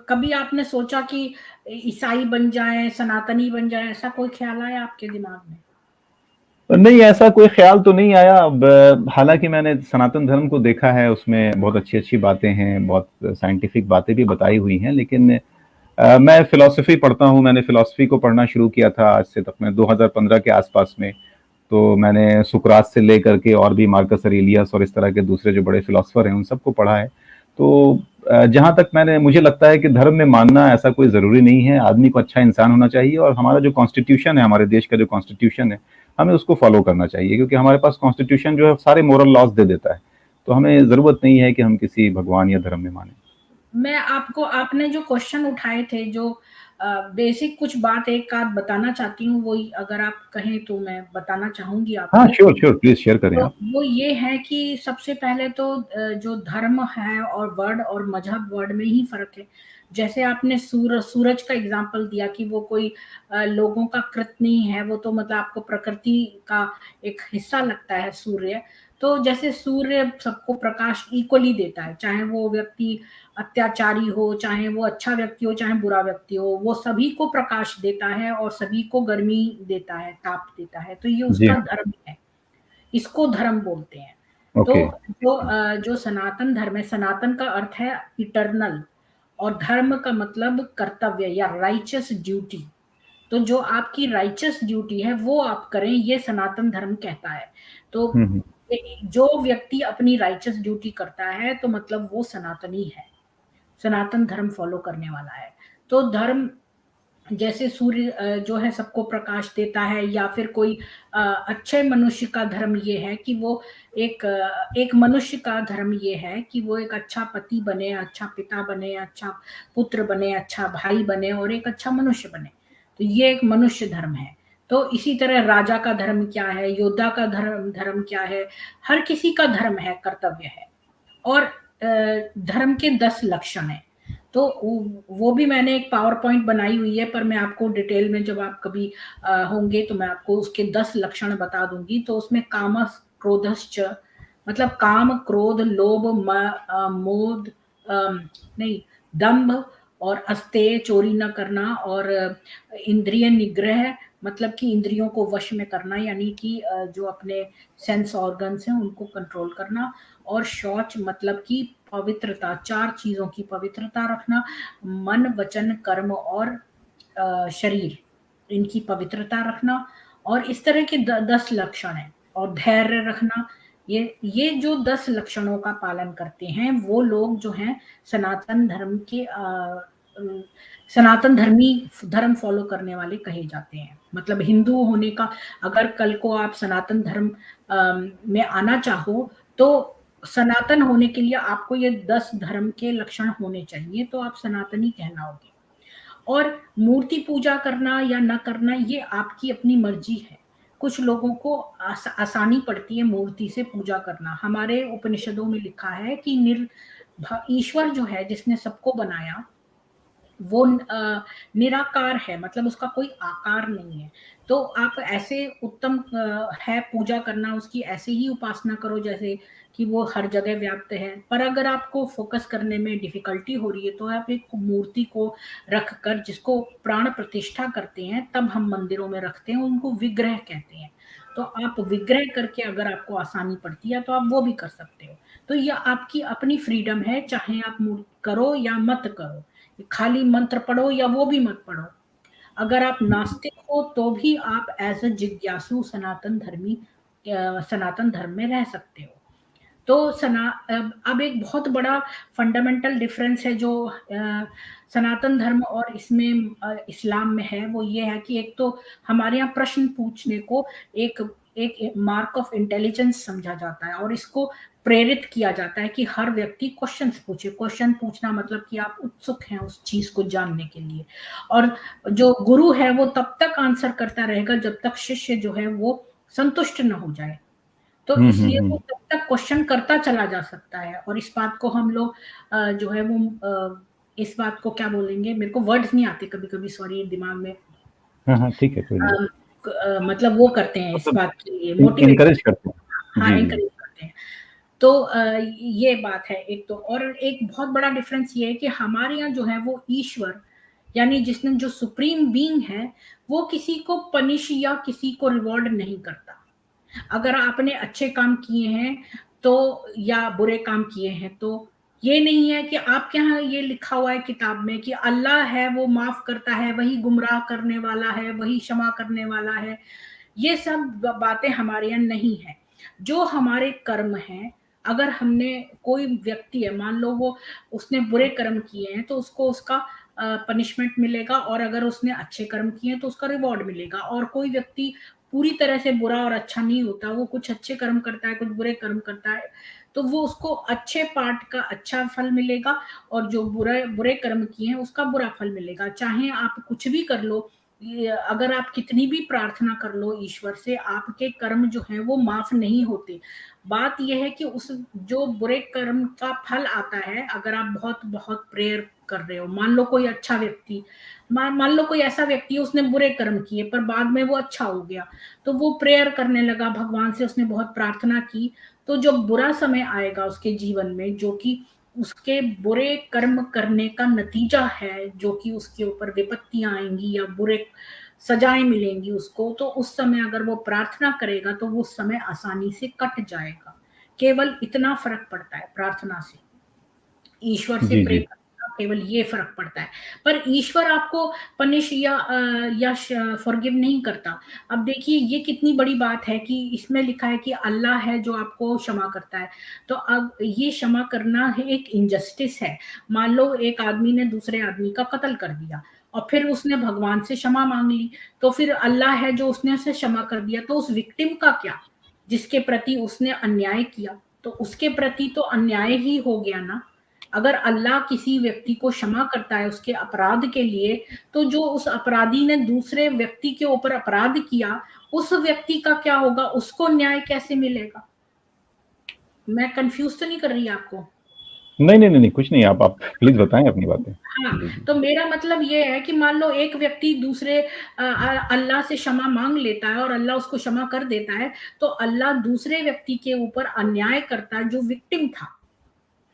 कभी आपने सोचा कि ईसाई बन जाएँ, सनातनी बन जाएँ, ऐसा कोई ख़्याल आया आपके दिमाग में? नहीं, ऐसा कोई ख़्याल तो नहीं आया। अब हालाँकि मैंने सनातन धर्म को देखा है, उसमें बहुत अच्छी-अच्छी बातें हैं, बहुत साइंटिफिक बातें भी बताई हुई हैं, लेकिन मैं फ़िलॉसफ़ी पढ़ता हूँ, मैंने फ़िलॉसफ़ी को पढ़ना शुरू किया था आज से तकरीबन 2015 के आस-पास में। तो मैंने सुकरात से लेकर के और भी मार्कस अरेलियस और इस तरह के दूसरे जो बड़े फ़िलॉसफ़र हैं, उन सबको पढ़ा है। तो जहाँ तक मुझे लगता है कि धर्म में मानना ऐसा कोई ज़रूरी नहीं है, आदमी को अच्छा इंसान होना चाहिए और हमारा जो कॉन्स्टिट्यूशन है, हमारे देश का जो कॉन्स्टिट्यूशन है, हमें उसको फ़ॉलो करना चाहिए क्योंकि हमारे पास कॉन्स्टिट्यूशन जो है सारे मोरल लॉज़ दे देता है। तो हमें ज़रूरत नहीं है कि हम किसी भगवान या धर्म में मानें। मैं आपको, आपने जो क्वेश्चन उठाए थे, जो बेसिक कुछ बात एक आध बताना चाहती हूँ, वही अगर आप कहें तो मैं बताना चाहूँगी हाँ, आपको। श्योर, प्लीज़ शेयर करें तो आप। वो ये है कि सबसे पहले तो जो धर्म है और वर्ड और मजहब, वर्ड में ही फ़र्क है। जैसे आपने सूरज का एग्ज़ाम्पल दिया कि वो कोई लोगों का कृत नहीं है, वो तो मतलब आपको प्रकृति का एक हिस्सा लगता है सूर्य। तो जैसे सूर्य सबको प्रकाश इक्वली देता है, चाहे वो व्यक्ति अत्याचारी हो, चाहे वो अच्छा व्यक्ति हो, चाहे बुरा व्यक्ति हो, वो सभी को प्रकाश देता है और सभी को गर्मी देता है, ताप देता है, तो ये जी उसका हाँ, धर्म है। इसको धर्म बोलते हैं। तो ओके। जो सनातन धर्म है, सनातन का अर्थ है इटर्नल, और धर्म का मतलब कर्तव्य या राइचियस ड्यूटी। तो जो आपकी राइचियस ड्यूटी है वो आप करें, ये सनातन धर्म कहता है। तो हुँ, हुँ। जो व्यक्ति अपनी राइचियस ड्यूटी करता है तो मतलब वो सनातनी है, सनातन धर्म फॉलो करने वाला है। तो धर्म, जैसे सूर्य जो है सबको प्रकाश देता है, या फिर कोई अच्छे मनुष्य का धर्म ये है कि वो एक मनुष्य का धर्म ये है कि वो एक अच्छा पति बने, अच्छा पिता बने, अच्छा पुत्र बने, अच्छा भाई बने और एक अच्छा मनुष्य बने। तो ये एक मनुष्य धर्म है। तो इसी तरह राजा का धर्म क्या है, योद्धा का धर्म क्या है, हर किसी का धर्म है, कर्तव्य है। और धर्म के 10 लक्षण हैं। तो वो भी मैंने एक पावर पॉइंट बनाई हुई है, पर मैं आपको डिटेल में जब आप कभी होंगे तो मैं आपको उसके 10 लक्षण बता दूंगी। तो उसमें कामः क्रोधश्च, मतलब काम, क्रोध, लोभ, मोद, नहीं, दंभ और अस्तेय, चोरी न करना, और इंद्रिय निग्रह, मतलब कि इंद्रियों को वश में करना, यानी कि जो अपने सेंस ऑर्गन्स हैं उनको कंट्रोल करना। और शौच मतलब कि पवित्रता, 4 चीज़ों की पवित्रता रखना, मन, वचन, कर्म और शरीर, इनकी पवित्रता रखना। और इस तरह के 10 लक्षण हैं। और धैर्य रखना। ये जो 10 लक्षणों का पालन करते हैं वो लोग जो हैं सनातन धर्म के सनातन धर्म फॉलो करने वाले कहे जाते हैं। मतलब हिंदू होने का, अगर कल को आप सनातन धर्म में आना चाहो तो सनातन होने के लिए आपको ये 10 धर्म के लक्षण होने चाहिए, तो आप सनातनी कहलाओगे। और मूर्ति पूजा करना या न करना ये आपकी अपनी मर्जी है। कुछ लोगों को आसानी पड़ती है मूर्ति से पूजा करना। हमारे उपनिषदों में लिखा है कि ईश्वर जो है जिसने सबको बनाया वो निराकार है, मतलब उसका कोई आकार नहीं है। तो आप ऐसे उत्तम है पूजा करना, उसकी ऐसे ही उपासना करो जैसे कि वो हर जगह व्याप्त है। पर अगर आपको फोकस करने में डिफिकल्टी हो रही है तो आप एक मूर्ति को रख कर, जिसको प्राण प्रतिष्ठा करते हैं, तब हम मंदिरों में रखते हैं, उनको विग्रह कहते हैं। तो आप विग्रह करके अगर आपको आसानी पड़ती है तो आप वो भी कर सकते हो। तो यह आपकी अपनी फ्रीडम है, चाहे आप करो या मत करो, खाली मंत्र पढ़ो या वो भी मत पढ़ो। अगर आप नास्तिक हो तो भी आप एज अ जिज्ञासु सनातन धर्म में रह सकते हो। तो अब एक बहुत बड़ा फंडामेंटल डिफरेंस है जो सनातन धर्म और इसमें इस्लाम में है, वो ये है कि एक तो हमारे यहाँ प्रश्न पूछने को एक एक मार्क ऑफ इंटेलिजेंस समझा जाता है, और इसको प्रेरित किया जाता है कि हर व्यक्ति क्वेश्चंस पूछे। क्वेश्चन पूछना मतलब कि आप उत्सुक हैं उस चीज को जानने के लिए। और जो गुरु है वो तब तक आंसर करता रहेगा जब तक शिष्य जो है वो संतुष्ट न हो जाए। तो हुँ, हुँ, इसलिए वो हुँ। तब तक क्वेश्चन करता चला जा सकता है। और इस बात को हम लोग जो है वो इस बात को क्या बोलेंगे, मेरे को वर्ड्स नहीं आते कभी-कभी, सॉरी, दिमाग में। हाँ, हाँ, ठीक है, कोई अ, नहीं। मतलब वो करते हैं इस मतलब बात के लिए, मोटिवेट इनकरेज करते हैं। हाँ, जी, जी। एनकरेज करते हैं। तो ये बात है एक तो, और एक बहुत बड़ा डिफरेंस ये है कि हमारे यहाँ जो है वो ईश्वर, यानी जिसने जो सुप्रीम बीइंग है, वो किसी को पनिश या किसी को रिवॉर्ड नहीं करता। अगर आपने अच्छे काम किए हैं तो, या बुरे काम किए हैं तो, ये नहीं है कि आपके यहाँ ये लिखा हुआ है किताब में कि अल्लाह है वो माफ करता है, वही गुमराह करने वाला है, वही क्षमा करने वाला है। ये सब बातें हमारे यहाँ नहीं है। जो हमारे कर्म हैं, अगर हमने, कोई व्यक्ति है मान लो वो, उसने बुरे कर्म किए हैं तो उसको उसका पनिशमेंट मिलेगा, और अगर उसने अच्छे कर्म किए हैं तो उसका रिवॉर्ड मिलेगा। और कोई व्यक्ति पूरी तरह से बुरा और अच्छा नहीं होता, वो कुछ अच्छे कर्म करता है, कुछ बुरे कर्म करता है, तो वो उसको अच्छे पार्ट का अच्छा फल मिलेगा, और जो बुरे बुरे कर्म किए हैं उसका बुरा फल मिलेगा। चाहे आप कुछ भी कर लो, अगर आप कितनी भी प्रार्थना कर लो ईश्वर से, आपके कर्म जो हैं वो माफ नहीं होते। बात यह है कि उस जो बुरे कर्म का फल आता है, अगर आप बहुत बहुत प्रेयर कर रहे हो, मान लो कोई अच्छा व्यक्ति, मान लो कोई ऐसा व्यक्ति है उसने बुरे कर्म किए पर बाद में वो अच्छा हो गया, तो वो प्रेयर करने लगा भगवान से, उसने बहुत प्रार्थना की, तो जो बुरा समय आएगा उसके जीवन में, जो कि उसके बुरे कर्म करने का नतीजा है, जो कि उसके ऊपर विपत्तियां आएंगी या बुरे सजाएं मिलेंगी उसको, तो उस समय अगर वो प्रार्थना करेगा तो वो समय आसानी से कट जाएगा। केवल इतना फर्क पड़ता है प्रार्थना से, ईश्वर से जी, प्रे जी। करने का केवल ये फर्क पड़ता है। पर ईश्वर आपको पनिश या फॉरगिव नहीं करता। अब देखिए ये कितनी बड़ी बात है कि इसमें लिखा है कि अल्लाह है जो आपको क्षमा करता है। तो अब ये क्षमा करना है, एक इनजस्टिस है। मान लो एक आदमी ने दूसरे आदमी का कत्ल कर दिया और फिर उसने भगवान से क्षमा मांग ली, तो फिर अल्लाह है जो उसने उसे क्षमा कर दिया, तो उस विक्टिम का क्या, जिसके प्रति उसने अन्याय किया, तो उसके प्रति तो अन्याय ही हो गया ना। अगर अल्लाह किसी व्यक्ति को क्षमा करता है उसके अपराध के लिए, तो जो उस अपराधी ने दूसरे व्यक्ति के ऊपर अपराध किया, उस व्यक्ति का क्या होगा, उसको न्याय कैसे मिलेगा? मैं कंफ्यूज तो नहीं कर रही आपको? नहीं, नहीं, नहीं, नहीं, कुछ नहीं, आप प्लीज़ बताएँ अपनी बातें। हाँ, जी, जी। तो मेरा मतलब ये है कि मान लो एक व्यक्ति दूसरे अल्लाह से क्षमा मांग लेता है और अल्लाह उसको क्षमा कर देता है, तो अल्लाह दूसरे व्यक्ति के ऊपर अन्याय करता है जो विक्टिम था,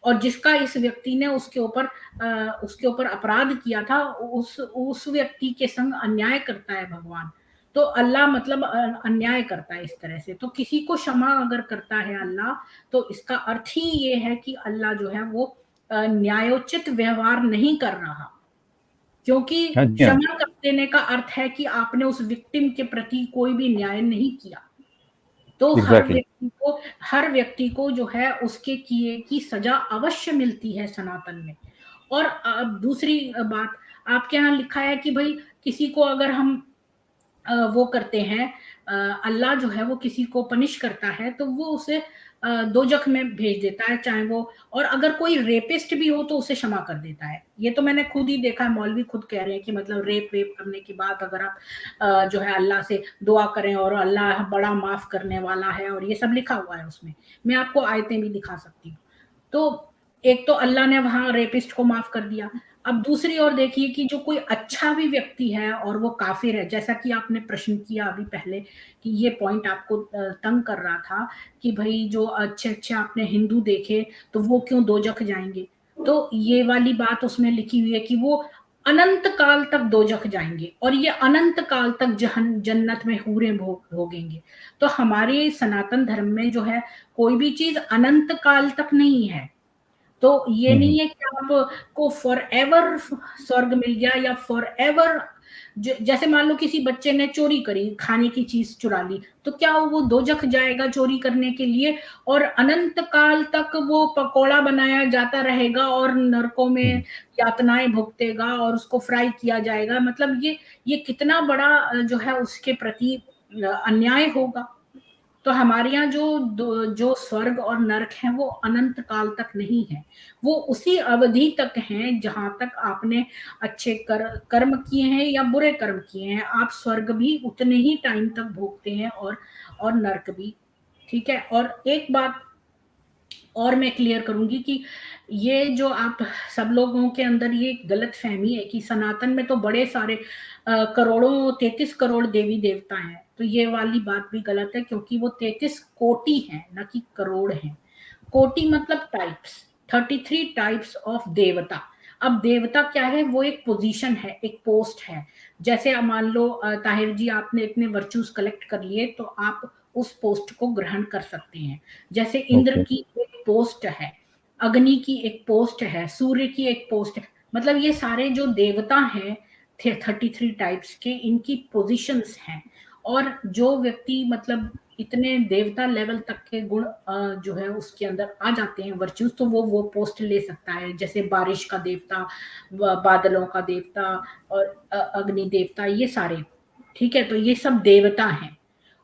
और जिसका इस व्यक्ति ने उसके ऊपर अपराध किया था, उस व्यक्ति के संग अन्याय करता है भगवान। तो अल्लाह मतलब अन्याय करता है इस तरह से। तो किसी को क्षमा अगर करता है अल्लाह, तो इसका अर्थ ही ये है कि अल्लाह जो है वो न्यायोचित व्यवहार नहीं कर रहा। क्योंकि हाँ जी, हाँ। क्षमा कर देने का अर्थ है कि आपने उस विक्टिम के प्रति कोई भी न्याय नहीं किया। तो एग्ज़ैक्टली। हर व्यक्ति को जो है उसके किए की सजा अवश्य मिलती है सनातन में। और दूसरी बात, आपके यहाँ लिखा है कि भाई किसी को अगर हम वो करते हैं, अल्लाह जो है वो किसी को पनिश करता है तो वो उसे दोजख में भेज देता है, चाहे वो, और अगर कोई रेपिस्ट भी हो तो उसे क्षमा कर देता है। ये तो मैंने खुद ही देखा है, मौलवी खुद कह रहे हैं कि मतलब रेप वेप करने के बाद अगर आप जो है अल्लाह से दुआ करें और अल्लाह बड़ा माफ करने वाला है, और ये सब लिखा हुआ है उसमें। मैं आपको आयतें भी दिखा सकती हूँ। तो एक तो अल्लाह ने वहाँ रेपिस्ट को माफ कर दिया। अब दूसरी ओर देखिए कि जो कोई अच्छा भी व्यक्ति है और वो काफिर है, जैसा कि आपने प्रश्न किया अभी पहले कि ये पॉइंट आपको तंग कर रहा था कि भाई जो अच्छे-अच्छे आपने हिंदू देखे तो वो क्यों दोजख जाएँगे? तो ये वाली बात उसमें लिखी हुई है कि वो अनंत काल तक दोजख जाएँगे, और ये अनंत काल तक जन्नत में हूरें भोगेंगे। तो हमारे सनातन धर्म में जो है कोई भी चीज़ अनंत काल तक नहीं है। तो ये हुँ, हुँ। नहीं है कि आपको फॉरएवर स्वर्ग मिल गया या फॉरएवर, जैसे मान लो किसी बच्चे ने चोरी करी, खाने की चीज़ चुरा ली, तो क्या वो दोजख जाएगा चोरी करने के लिए और अनंत काल तक वो पकोड़ा बनाया जाता रहेगा और नरकों हुँ, में हुँ। यातनाएँ भुगतेगा और उसको फ्राई किया जाएगा? मतलब ये कितना बड़ा जो है उसके प्रति अन्याय होगा। तो हमारे यहाँ जो स्वर्ग और नरक हैं वो अनंत काल तक नहीं है। वो उसी अवधि तक हैं जहाँ तक आपने अच्छे कर्म किए हैं या बुरे कर्म किए हैं। आप स्वर्ग भी उतने ही टाइम तक भोगते हैं और नरक भी, ठीक है? और एक बात और मैं क्लियर करूंगी कि ये जो आप सब लोगों के अंदर ये गलत फहमी है कि सनातन में तो बड़े सारे करोड़ों 33 करोड़ देवी देवता हैं, तो ये वाली बात भी गलत है, क्योंकि वो 33 कोटि हैं, ना कि करोड़ हैं। कोटि मतलब टाइप्स, 33 टाइप्स ऑफ देवता। अब देवता क्या है? वो एक पोजीशन है, एक पोस्ट है। जैसे अब मान लो ताहिर जी आपने इतने वर्चूज कलेक्ट कर लिए, तो आप उस पोस्ट को ग्रहण कर सकते हैं। जैसे इंद्र ओके। की एक पोस्ट है, अग्नि की एक पोस्ट है, सूर्य की एक पोस्ट है। मतलब ये सारे जो देवता हैं थे 33 टाइप्स के, इनकी पोजीशंस हैं। और जो व्यक्ति मतलब इतने देवता लेवल तक के गुण जो है उसके अंदर आ जाते हैं वर्च्यूज, तो वो पोस्ट ले सकता है। जैसे बारिश का देवता, बादलों का देवता, और अग्नि देवता, ये सारे। ठीक है, तो ये सब देवता हैं।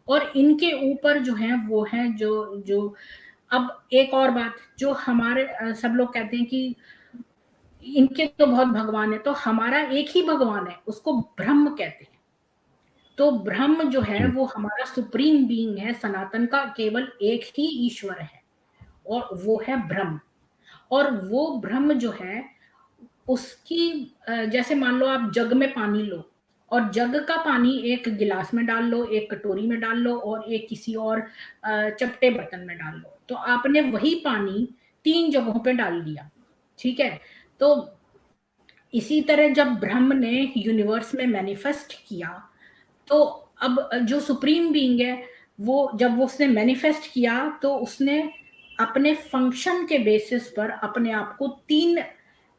और इनके ऊपर जो है वो है जो जो अब एक और बात, जो हमारे सब लोग कहते हैं कि इनके तो बहुत भगवान है, तो हमारा एक ही भगवान है, उसको ब्रह्म कहते हैं। तो ब्रह्म जो है जी। वो हमारा सुप्रीम बीइंग है, सनातन का केवल एक ही ईश्वर है, और वो है ब्रह्म। और वो ब्रह्म जो है उसकी जैसे मान लो आप जग में पानी लो, और जग का पानी एक गिलास में डाल लो, एक कटोरी में डाल लो, और एक किसी और चपटे बर्तन में डाल लो, तो आपने वही पानी 3 जगहों पे डाल दिया। ठीक है, तो इसी तरह जब ब्रह्म ने यूनिवर्स में मैनिफेस्ट किया, तो अब जो सुप्रीम बीइंग है, वो जब वो उसने मैनिफेस्ट किया, तो उसने अपने फंक्शन के बेसिस पर अपने आप को 3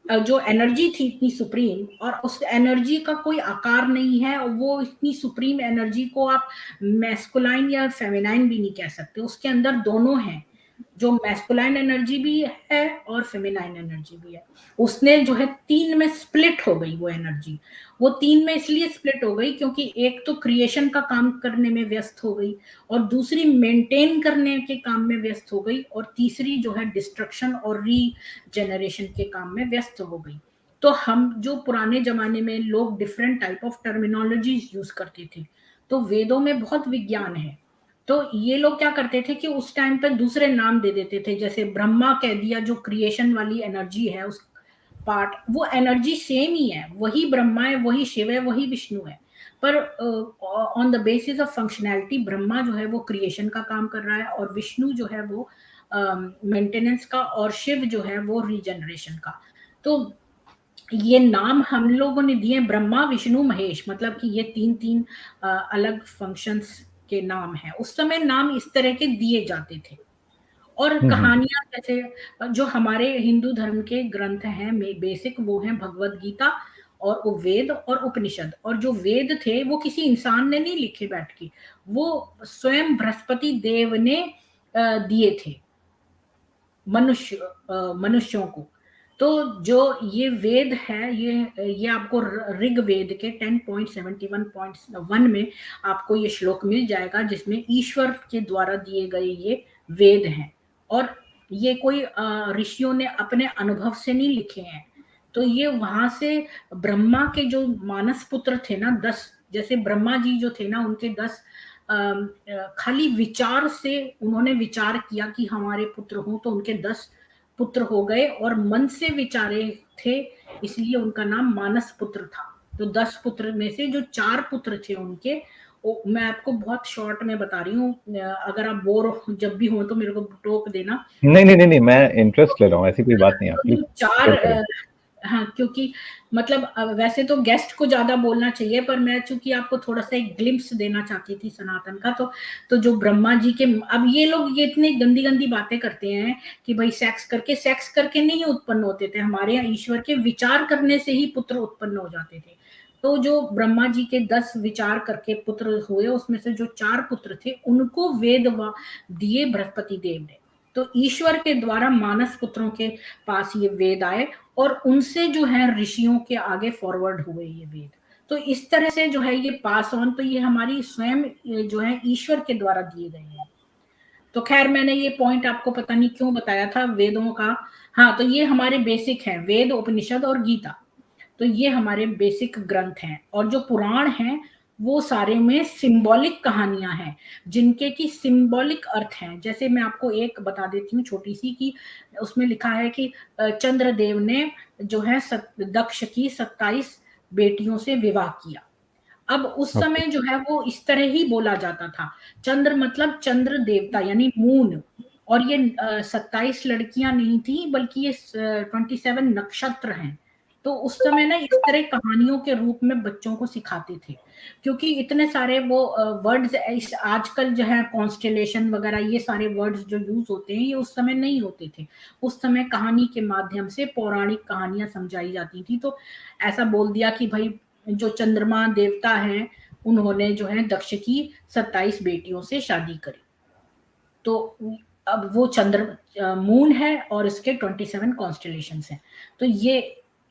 जो एनर्जी थी इतनी सुप्रीम, और उस एनर्जी का कोई आकार नहीं है, और वो इतनी सुप्रीम एनर्जी को आप मैस्कुलाइन या फेमिनाइन भी नहीं कह सकते, उसके अंदर दोनों हैं। जो मैस्कुलाइन एनर्जी भी है और फेमिनाइन एनर्जी भी है। उसने जो है 3 में स्प्लिट हो गई वो एनर्जी। वो 3 में इसलिए स्प्लिट हो गई क्योंकि एक तो क्रिएशन का काम करने में व्यस्त हो गई, और दूसरी मेंटेन करने के काम में व्यस्त हो गई, और तीसरी जो है डिस्ट्रक्शन और रीजेनरेशन के काम में व्यस्त हो गई। तो हम जो पुराने जमाने में लोग different type of terminologies use करते थे, तो वेदों में बहुत विज्ञान है, तो ये लोग क्या करते थे कि उस टाइम पे दूसरे नाम दे देते थे। जैसे ब्रह्मा कह दिया, जो क्रिएशन वाली एनर्जी है उस पार्ट, वो एनर्जी सेम ही है, वही ब्रह्मा है, वही शिव है, वही विष्णु है। पर on the basis of functionality Brahma जो है वो क्रिएशन का काम कर रहा है, और विष्णु जो है वो मेंटेनेंस का, और शिव जो है वो रीजनरेशन का। तो ये नाम हम लोगों ने दिए ब्रह्मा विष्णु महेश, मतलब कि ये 3 अलग फंक्शंस के नाम हैं। उस समय नाम इस तरह के दिए जाते थे। और हम्म। कहानियां जैसे जो हमारे हिंदू धर्म के ग्रंथ हैं बेसिक, वो हैं भगवत गीता, और वो वेद और उपनिषद। और जो वेद थे वो किसी इंसान ने नहीं लिखे बैठ के, वो स्वयं बृहस्पति देव ने दिए थे मनुष्यों को। तो जो ये वेद है, ये आपको ऋग वेद के 10.71.1 में आपको ये श्लोक मिल जाएगा, जिसमें ईश्वर के द्वारा दिए गए ये वेद हैं। और ये कोई ऋषियों ने अपने अनुभव से नहीं लिखे हैं। तो ये वहां से ब्रह्मा के जो मानस पुत्र थे ना 10, जैसे ब्रह्मा जी जो थे ना, उनके 10 खाली विचार से उन्होंने विचार किया कि हमारे पुत्र हों, तो उनके 10 पुत्र हो गए, और मन से विचारे थे, इसलिए उनका नाम मानस पुत्र था। तो 10 पुत्र में से जो 4 पुत्र थे उनके, मैं आपको बहुत शॉर्ट में बता रही हूँ, अगर आप बोर जब भी हो तो मेरे को टोक देना। नहीं नहीं नहीं नहीं, मैं इंटरेस्ट ले रहा हूँ, ऐसी कोई बात नहीं, आप तो प्लीज जो 4 शेयर करें। हाँ, क्योंकि मतलब वैसे तो गेस्ट को ज्यादा बोलना चाहिए, पर मैं चूंकि आपको थोड़ा सा एक ग्लिम्स देना चाहती थी सनातन का, तो जो ब्रह्मा जी के, अब ये लोग ये इतनी गंदी गंदी बातें करते हैं कि भाई सेक्स करके नहीं उत्पन्न होते थे, हमारे यहाँ ईश्वर के विचार करने से ही पुत्र उत्पन्न हो जाते थे। तो जो ब्रह्मा जी के 10 विचार करके पुत्र हुए, उसमें से जो 4 पुत्र थे उनको वेद दिए बृहस्पति देव ने। तो ईश्वर के द्वारा मानस पुत्रों के पास ये वेद आए, और उनसे जो है ऋषियों के आगे फॉरवर्ड हुए ये वेद। तो इस तरह से जो है ये पास ऑन, तो ये हमारी स्वयं जो है ईश्वर के द्वारा दिए गए हैं। तो खैर, मैंने ये पॉइंट आपको पता नहीं क्यों बताया था वेदों का। हाँ, तो ये हमारे बेसिक हैं, वेद उपनिषद और गीता। तो ये हमारे बेसिक ग्रंथ हैं। और जो पुराण हैं वो सारे में सिंबॉलिक कहानियां हैं, जिनके की सिंबॉलिक अर्थ हैं। जैसे मैं आपको एक बता देती हूँ छोटी सी, कि उसमें लिखा है कि चंद्रदेव ने जो है दक्ष की 27 बेटियों से विवाह किया। अब उस ओके। समय जो है वो इस तरह ही बोला जाता था। चंद्र मतलब चंद्र देवता यानी मून, और ये 27 लड़कियां नहीं थी, बल्कि ये 27 नक्षत्र हैं। तो उस समय ना इस तरह कहानियों के रूप में बच्चों को सिखाते थे, क्योंकि इतने सारे वो वर्ड्स इस आजकल जो है कॉन्स्टेलेशन वगैरह ये सारे वर्ड्स जो यूज होते हैं, ये उस समय नहीं होते थे। उस समय कहानी के माध्यम से पौराणिक कहानियां समझाई जाती थी। तो ऐसा बोल दिया कि भाई जो चंद्रमा देवता हैं, उन्होंने जो है दक्ष की 27 बेटियों से शादी करी। तो अब वो चंद्र मून है और इसके 27 कॉन्स्टेलेशंस हैं। तो ये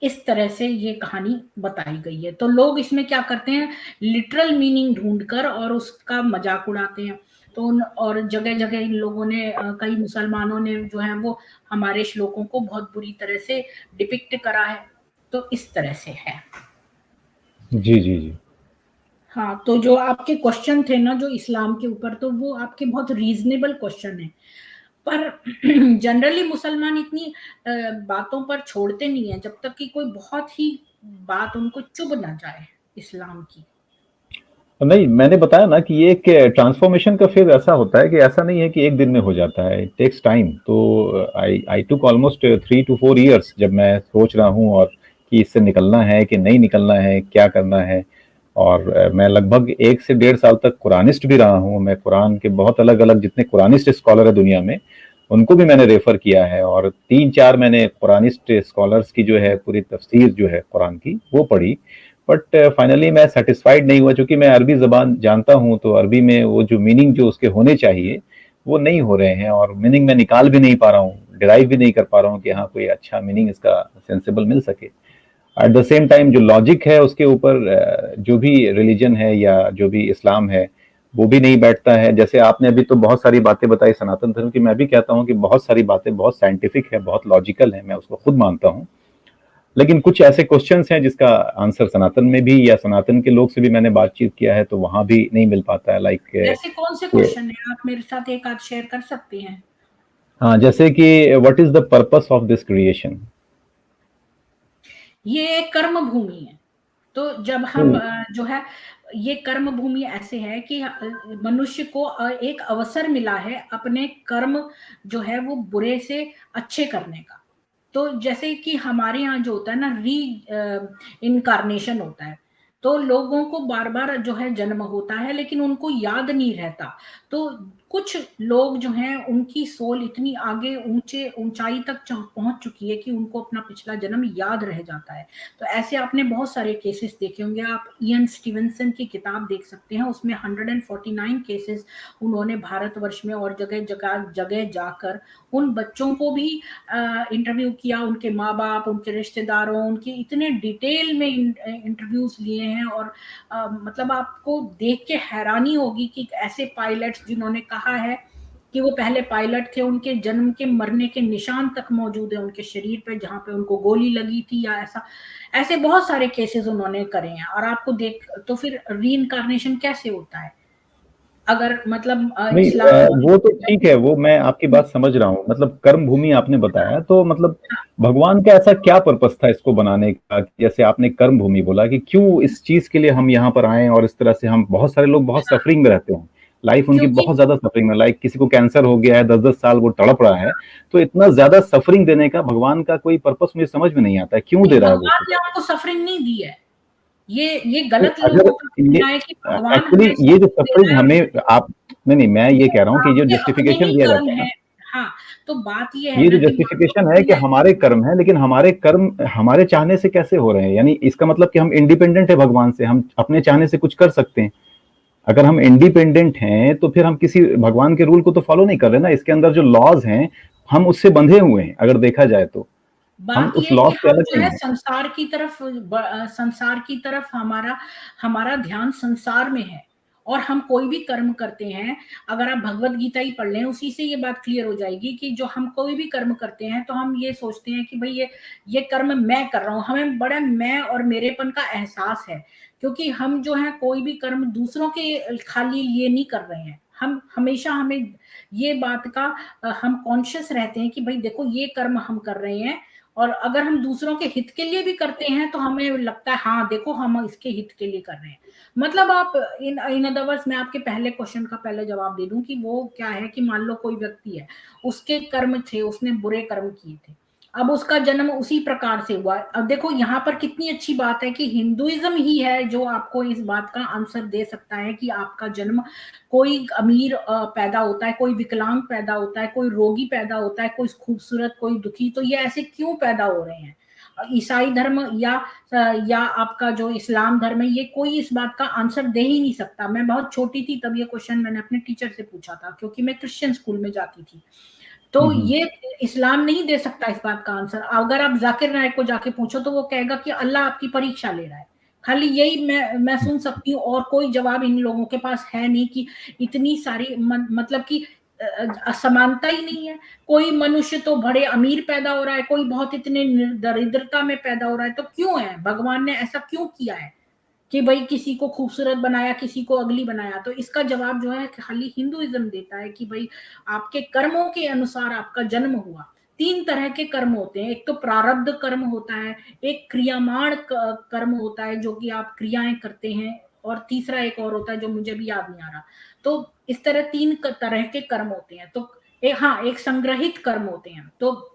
इस तरह से ये कहानी बताई गई है। तो लोग इसमें क्या करते हैं, लिटरल मीनिंग ढूंढकर और उसका मजाक उड़ाते हैं। तो और जगह जगह इन लोगों ने कई मुसलमानों ने जो है वो हमारे श्लोकों को बहुत बुरी तरह से डिपिक्ट करा है। तो इस तरह से है। जी, जी, जी। हाँ, तो जो आपके क्वेश्चन थे ना जो इस्लाम के ऊपर, तो वो आपके बहुत रीजनेबल क्वेश्चन है। पर जनरली मुसलमान इतनी बातों पर छोड़ते नहीं है, जब तक कि कोई बहुत ही बात उनको चुभ ना जाए इस्लाम की। नहीं, मैंने बताया ना कि ये एक ट्रांसफॉर्मेशन का फेज ऐसा होता है कि ऐसा नहीं है कि एक दिन में हो जाता है, इट टेक्स टाइम। तो I took almost 3 to 4 years, जब मैं सोच रहा हूँ और कि इससे निकलना है कि नहीं निकलना है, क्या करना है। और मैं लगभग 1 से 1.5 साल तक कुरानिस्ट भी रहा हूँ। मैं कुरान के बहुत अलग अलग जितने कुरानिस्ट स्कॉलर है दुनिया में, उनको भी मैंने रेफर किया है, और 3-4 मैंने कुरानिस्ट स्कॉलर्स की जो है पूरी तफसीर जो है कुरान की वो पढ़ी। बट फाइनली मैं सेटिस्फाइड नहीं हुआ, क्योंकि मैं अरबी ज़बान जानता हूँ, तो अरबी में वो जो मीनिंग जो उसके होने चाहिए वो नहीं हो रहे हैं, और मीनिंग मैं निकाल भी नहीं पा रहा हूँ, डिराइव भी नहीं कर पा रहा हूँ कि हाँ कोई अच्छा मीनिंग इसका सेंसिबल मिल सके। एट द सेम टाइम जो लॉजिक है उसके ऊपर जो भी रिलीजन है या जो भी इस्लाम है वो भी नहीं बैठता है। जैसे आपने अभी तो बहुत सारी बातें बताई सनातन धर्म की, मैं भी कहता हूँ कि बहुत सारी बातें बहुत साइंटिफिक है, बहुत लॉजिकल है, मैं उसको खुद मानता हूँ। लेकिन कुछ ऐसे क्वेश्चंस हैं जिसका आंसर सनातन में भी या सनातन के लोग से भी मैंने बातचीत किया है तो वहां भी नहीं मिल पाता है। लाइक ऐसे कौन से क्वेश्चन है, आप मेरे साथ एक आध शेयर कर सकते हैं? हाँ, जैसे कि what is the purpose of this creation. ये एक कर्म भूमि है। तो जब हम जो है ये कर्म भूमि ऐसे है कि मनुष्य को एक अवसर मिला है अपने कर्म जो है वो बुरे से अच्छे करने का। तो जैसे कि हमारे यहाँ जो होता है ना, री इनकारनेशन होता है। तो लोगों को बार बार जो है जन्म होता है, लेकिन उनको याद नहीं रहता। तो कुछ लोग जो हैं उनकी सोल इतनी आगे ऊंचे ऊंचाई तक पहुंच चुकी है कि उनको अपना पिछला जन्म याद रह जाता है। तो ऐसे आपने बहुत सारे केसेस देखे होंगे। आप इयन स्टीवनसन की किताब देख सकते हैं, उसमें 149 केसेस उन्होंने भारतवर्ष में और जगह जगह जगह जाकर उन बच्चों को भी इंटरव्यू किया, उनके माँ बाप, उनके रिश्तेदारों, उनके इतने डिटेल में इंटरव्यूज लिए हैं। और मतलब आपको देख के हैरानी होगी कि ऐसे पायलट्स जिन्होंने कहा है कि वो पहले पायलट थे, उनके जन्म के मरने के निशान तक मौजूद है उनके शरीर पे, जहाँ पे उनको गोली लगी थी या ऐसा। ऐसे बहुत सारे केसेस उन्होंने करे हैं। और आपको देख तो फिर री इनकारनेशन कैसे होता है, अगर मतलब नहीं, इस्लाम वो तो ठीक है, वो मैं आपकी बात समझ रहा हूँ। मतलब कर्म भूमि आपने बताया, तो मतलब भगवान का ऐसा क्या पर्पस था इसको बनाने का? जैसे आपने कर्म भूमि बोला कि क्यों इस चीज के लिए हम यहाँ पर आए, और इस तरह से हम बहुत सारे लोग बहुत सफरिंग में रहते हैं, लाइफ उनकी क्योंकि बहुत ज्यादा सफरिंग में। लाइक किसी को कैंसर हो गया है, 10-10 साल वो तड़प रहा है, तो इतना ज्यादा सफरिंग देने का भगवान का कोई पर्पस मुझे समझ में नहीं आता है, क्यों नहीं, दे रहा है वो भगवान सब। ने आपको सफरिंग नहीं दी है। ये नहीं, गलत अगर लोगों का ये कहना है कि भगवान एक्चुअली हमें ये जो सफरिंग दे सफरिंग रहा है। हमें आप, नहीं, मैं ये कह रहा हूँ कि जो आपके अपने जस्टिफिकेशन ही दिया कर्म जाता है ना, है। हाँ, तो बात ये है ये जो ना कि मान लो जस्टिफिकेशन है कि हमने हमारे कर्म है, लेकिन हमारे कर्म हमारे चाहने से कैसे हो रहे हैं? यानी इसका मतलब कि हम इंडिपेंडेंट है भगवान से, हम अपने चाहने से कुछ कर सकते हैं। अगर हम इंडिपेंडेंट हैं तो फिर हम किसी भगवान के रूल को तो फॉलो नहीं कर रहे ना। इसके अंदर जो लॉज हैं हम उससे बंधे हुए हैं, अगर देखा जाए तो हम बात उस ये लॉज कि से हम अलग जो नहीं है है। संसार की तरफ हमारा हमारा ध्यान संसार में है। और हम कोई भी कर्म करते हैं, अगर आप भगवत गीता ही पढ़ लें, उसी से ये बात क्लियर हो जाएगी कि जो हम कोई भी कर्म करते हैं तो हम ये सोचते हैं कि भाई ये कर्म मैं कर रहा हूँ, हमें बड़ा मैं और मेरेपन का एहसास है, क्योंकि हम जो है कोई भी कर्म दूसरों के खाली लिए नहीं कर रहे हैं। हम हमेशा हमें ये बात का हम कॉन्शियस रहते हैं कि भाई देखो ये कर्म हम कर रहे हैं, और अगर हम दूसरों के हित के लिए भी करते हैं तो हमें लगता है हाँ देखो हम इसके हित के लिए कर रहे हैं। मतलब आप इन अदर वर्ड्स, मैं आपके पहले क्वेश्चन का पहले जवाब दे दूं कि वो क्या है कि मान लो कोई व्यक्ति है, उसके कर्म थे, उसने बुरे कर्म किए थे, अब उसका जन्म उसी प्रकार से हुआ। अब देखो यहाँ पर कितनी अच्छी बात है कि हिंदुइज्म ही है जो आपको इस बात का आंसर दे सकता है कि आपका जन्म, कोई अमीर पैदा होता है, कोई विकलांग पैदा होता है, कोई रोगी पैदा होता है, कोई खूबसूरत, कोई दुखी, तो ये ऐसे क्यों पैदा हो रहे हैं? ईसाई धर्म या आपका जो इस्लाम धर्म है, ये कोई इस बात का आंसर दे ही नहीं सकता। मैं बहुत छोटी थी तब ये क्वेश्चन मैंने अपने टीचर से पूछा था, क्योंकि मैं क्रिश्चियन स्कूल में जाती थी। तो ये इस्लाम नहीं दे सकता इस बात का आंसर। अगर आप जाकिर नायक को जाके पूछो तो वो कहेगा कि अल्लाह आपकी परीक्षा ले रहा है। खाली यही मैं सुन सकती हूँ, और कोई जवाब इन लोगों के पास है नहीं कि इतनी सारी मतलब कि असमानता ही नहीं है। कोई मनुष्य तो बड़े अमीर पैदा हो रहा है, कोई बहुत इतने दरिद्रता में पैदा हो रहा है, तो क्यों है? भगवान ने ऐसा क्यों किया है कि भाई किसी को खूबसूरत बनाया, किसी को अगली बनाया? तो इसका जवाब जो है खाली हिंदुइज्म देता है कि भाई आपके कर्मों के अनुसार आपका जन्म हुआ। 3 तरह के कर्म होते हैं, एक तो प्रारब्ध कर्म होता है, एक क्रियामाण कर्म होता है जो कि आप क्रियाएं करते हैं, और तीसरा एक और होता है जो मुझे भी याद नहीं आ रहा। तो इस तरह 3 तरह के कर्म होते हैं। तो एक संग्रहित कर्म होते हैं। तो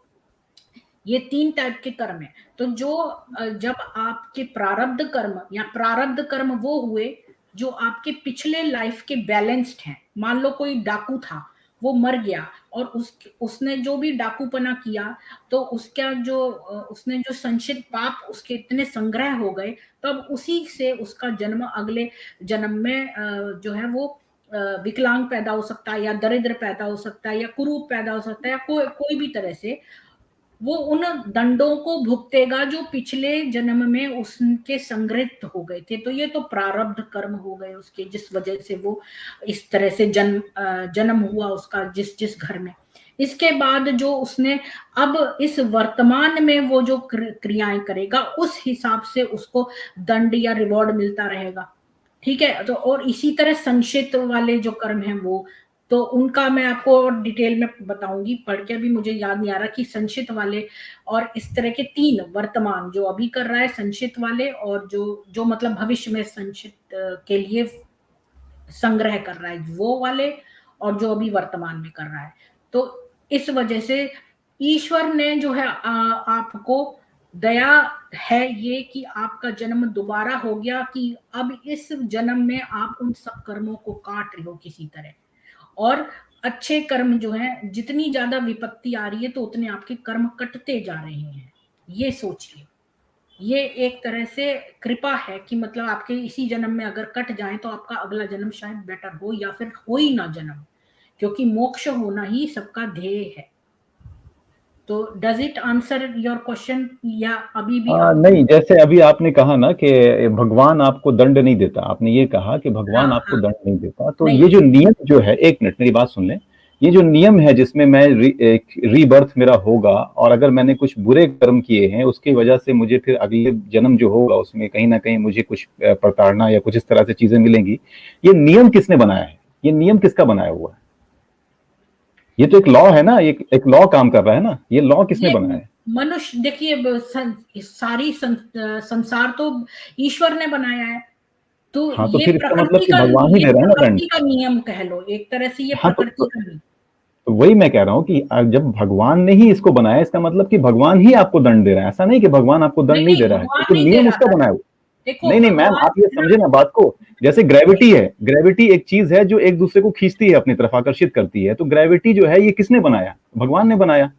ये 3 टाइप के कर्म है। तो जो जब आपके प्रारब्ध कर्म, या प्रारब्ध कर्म वो हुए जो आपके पिछले लाइफ के बैलेंस्ड हैं। मान लो कोई डाकू था, वो मर गया, और उसने जो भी डाकूपना किया, तो उसका जो उसने जो संचित पाप उसके इतने संग्रह हो गए, तब उसी से उसका जन्म अगले जन्म में जो है वो विकलांग पैदा हो सकता है, या दरिद्र पैदा हो सकता है, या कुरूप पैदा हो सकता है, या कोई भी तरह से वो उन दंडों को भुगतेगा जो पिछले जन्म में उसके संग्रहित हो गए थे। तो ये तो प्रारब्ध कर्म हो गए उसके, जिस वजह से वो इस तरह से जन्म हुआ उसका जिस जिस घर में। इसके बाद जो उसने अब इस वर्तमान में वो जो क्रियाएं करेगा, उस हिसाब से उसको दंड या रिवॉर्ड मिलता रहेगा। ठीक है। तो और इसी तरह संचित वाले जो कर्म हैं वो, तो उनका मैं आपको और डिटेल में बताऊंगी, पढ़ के अभी मुझे याद नहीं आ रहा कि संचित वाले और इस तरह के 3, वर्तमान जो अभी कर रहा है संचित वाले, और जो जो मतलब भविष्य में संचित के लिए संग्रह कर रहा है वो वाले, और जो अभी वर्तमान में कर रहा है। तो इस वजह से ईश्वर ने जो है आपको दया है ये कि आपका जन्म दोबारा हो गया, कि अब इस जन्म में आप उन सब कर्मों को काट रहे हो किसी तरह, और अच्छे कर्म जो है, जितनी ज्यादा विपत्ति आ रही है तो उतने आपके कर्म कटते जा रहे हैं। ये सोचिए, ये एक तरह से कृपा है कि मतलब आपके इसी जन्म में अगर कट जाए तो आपका अगला जन्म शायद बेटर हो, या फिर हो ही ना जन्म, क्योंकि मोक्ष होना ही सबका ध्येय है। तो does it answer your question, या अभी भी आप? नहीं, जैसे अभी आपने कहा ना कि भगवान आपको दंड नहीं देता, आपने ये कहा कि हाँ भगवान आपको हाँ, दंड नहीं देता, तो नहीं ये जो नियम जो है, एक मिनट मेरी बात सुन लें, ये जो नियम है जिसमें मैं रीबर्थ मेरा होगा, और अगर मैंने कुछ बुरे कर्म किए हैं उसकी वजह से मुझे फिर अगले जन्म जो होगा उसमें कहीं ना कहीं मुझे कुछ प्रताड़ना या कुछ इस तरह से चीजें मिलेंगी, ये नियम किसने बनाया है? ये नियम किसका बनाया हुआ है? ये तो एक लॉ है ना, एक लॉ काम कर रहा है ना, ये लॉ किसने ये बनाया है? मनुष्य, देखिए सारी संसार तो ईश्वर ने बनाया है। तो हाँ, तो फिर इसका मतलब कि भगवान ही ये दे रहा है ना दंड। प्रकृति का नियम कह लो, एक तरह से ये हाँ, प्रकृति का नियम। तो वही मैं कह रहा हूँ कि जब भगवान ने ही इसको बनाया, इसका मतलब कि भगवान ही आपको दंड दे रहा है। ऐसा नहीं कि भगवान आपको नहीं दंड नहीं नहीं, दे रहा है, भगवान क्योंकि नहीं दे नियम रहा उसका था। बनाया हुआ। देखो नहीं नहीं मैम, भगवान आप ये है ना, समझे ना बात को। जैसे ग्रेविटी है, ग्रेविटी एक चीज है जो एक दूसरे को खींचती है, अपनी तरफ आकर्षित करती है, तो ग्रेविटी जो है ये किसने बनाया? भगवान ने बनाया।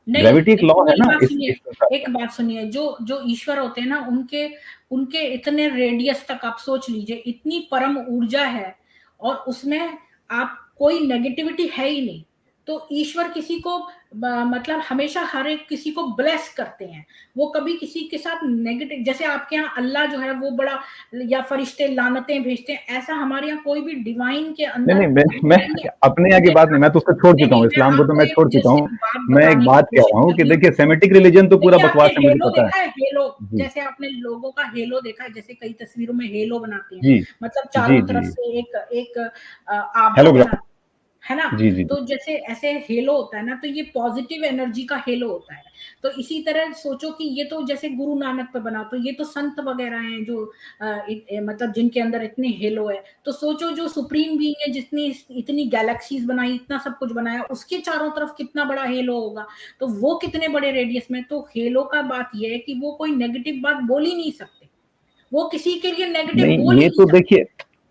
नहीं ग्रेविटी एक लॉ है मेरी ना बात इस सुनिए, संसार एक का। बात सुनिए, जो जो ईश्वर होते हैं ना, उनके उनके इतने रेडियस तक आप सोच लीजिए, इतनी परम ऊर्जा है, और उसमें आप कोई नेगेटिविटी है ही नहीं। तो ईश्वर किसी को मतलब हमेशा हर एक किसी को ब्लेस करते हैं, वो कभी किसी के साथ नेगेटिव, जैसे आपके यहाँ अल्लाह जो है वो बड़ा, या फरिश्ते लानतें भेजते हैं, ऐसा हमारे यहाँ कोई भी डिवाइन के नहीं अंदर नहीं, मैं नहीं है। अपने यहाँ की बात नहीं, मैं तो उसको छोड़ नहीं चुका नहीं, हूँ, मैं इस्लाम को तो आपको मैं एक छोड़ चुका जस्ट हूँ। बात मैं एक बताने की बात कह कोशिश रहा हूँ कर कि रही हूँ। देखिए सेमेटिक रिलीजन तो पूरा देखिए, आपने बकवास है, मुझे हेलो पता है। देखा है, हेलो, जी जैसे आपने लोगों का हेलो देखा है, जैसे कई तस्वीरों में हेलो बनाते हैं, जी मतलब जी चारों जी। तरफ से एक एक आभा हेलोग्राम। बना है ना। जी जी जी। तो जैसे ऐसे हेलो होता है ना, तो ये पॉजिटिव एनर्जी का हेलो होता है। तो इसी तरह सोचो कि ये तो जैसे गुरु नानक पे बना, तो ये तो संत वगैरह हैं जो मतलब जिनके अंदर इतने हेलो है। तो सोचो जो सुप्रीम बीइंग है, जितनी इतनी गैलेक्सीज बनाई, इतना सब कुछ बनाया, उसके चारों तरफ कितना बड़ा हेलो होगा, तो वो कितने बड़े रेडियस में। तो हेलो का बात ये है कि वो कोई नेगेटिव बात बोल ही नहीं सकते, वो किसी के लिए नेगेटिव नहीं, बोल ही ये नहीं तो सकते। देखिए,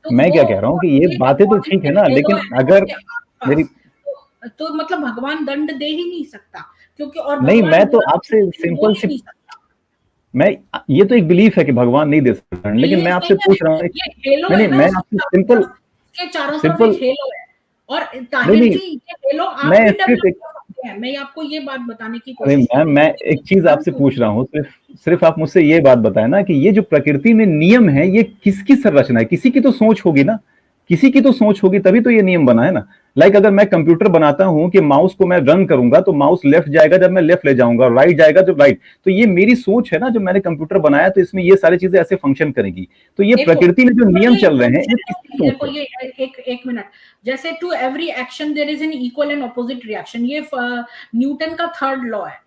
तो मैं वो क्या कह रहा हूँ कि ये ये बातें तो ठीक है पॉजिटिव ना, हेलो लेकिन है ना अगर उसके मेरी, आसपास, तो मतलब भगवान दंड दे ही नहीं सकता, क्योंकि और नहीं, भगवान मैं तो बुरा आपसे बोल सिंपल ही सी, नहीं सकता। मैं, ये तो एक बिलीफ है कि भगवान नहीं दे सकता, लेकिन मैं बिलीफ आपसे नहीं है, पूछ रहा हूँ, ये हेलो नहीं है नहीं, ना मैं उसके आपसे चारों सिंपल तरफ, उसके चारों तरफ एक सिंपल, हेलो है। और नहीं ताहिर नहीं, जी, ये हेलो आप मैं भी सिर्फ डेवलप एक, कर सकते हैं, मैं आपको ये बात बताने की अरे कोशिश कर रही मैं हूँ एक कि चीज हम आपसे पूछ रहा हूँ, सिर्फ सिर्फ आप मुझसे ये बात बताएं ना कि ये जो प्रकृति में नियम है, ये किसकी संरचना है? किसी की तो सोच होगी ना, किसी की तो सोच होगी, तभी तो ये नियम बना है ना। लाइक अगर मैं कंप्यूटर बनाता हूं कि माउस को मैं रन करूंगा तो माउस लेफ्ट जाएगा जब मैं लेफ्ट ले जाऊंगा, राइट जाएगा जब राइट, तो ये मेरी सोच है ना, जो मैंने कंप्यूटर बनाया तो इसमें ये सारी चीजें ऐसे फंक्शन करेगी। तो ये देखो, प्रकृति में जो तो नियम ये चल रहे हैं, ये फंक्शन किसकी होती है, सोच देखो है? ये एक एक मिनट, जैसे to every action there is an equal and opposite reaction, ये न्यूटन का थर्ड लॉ है।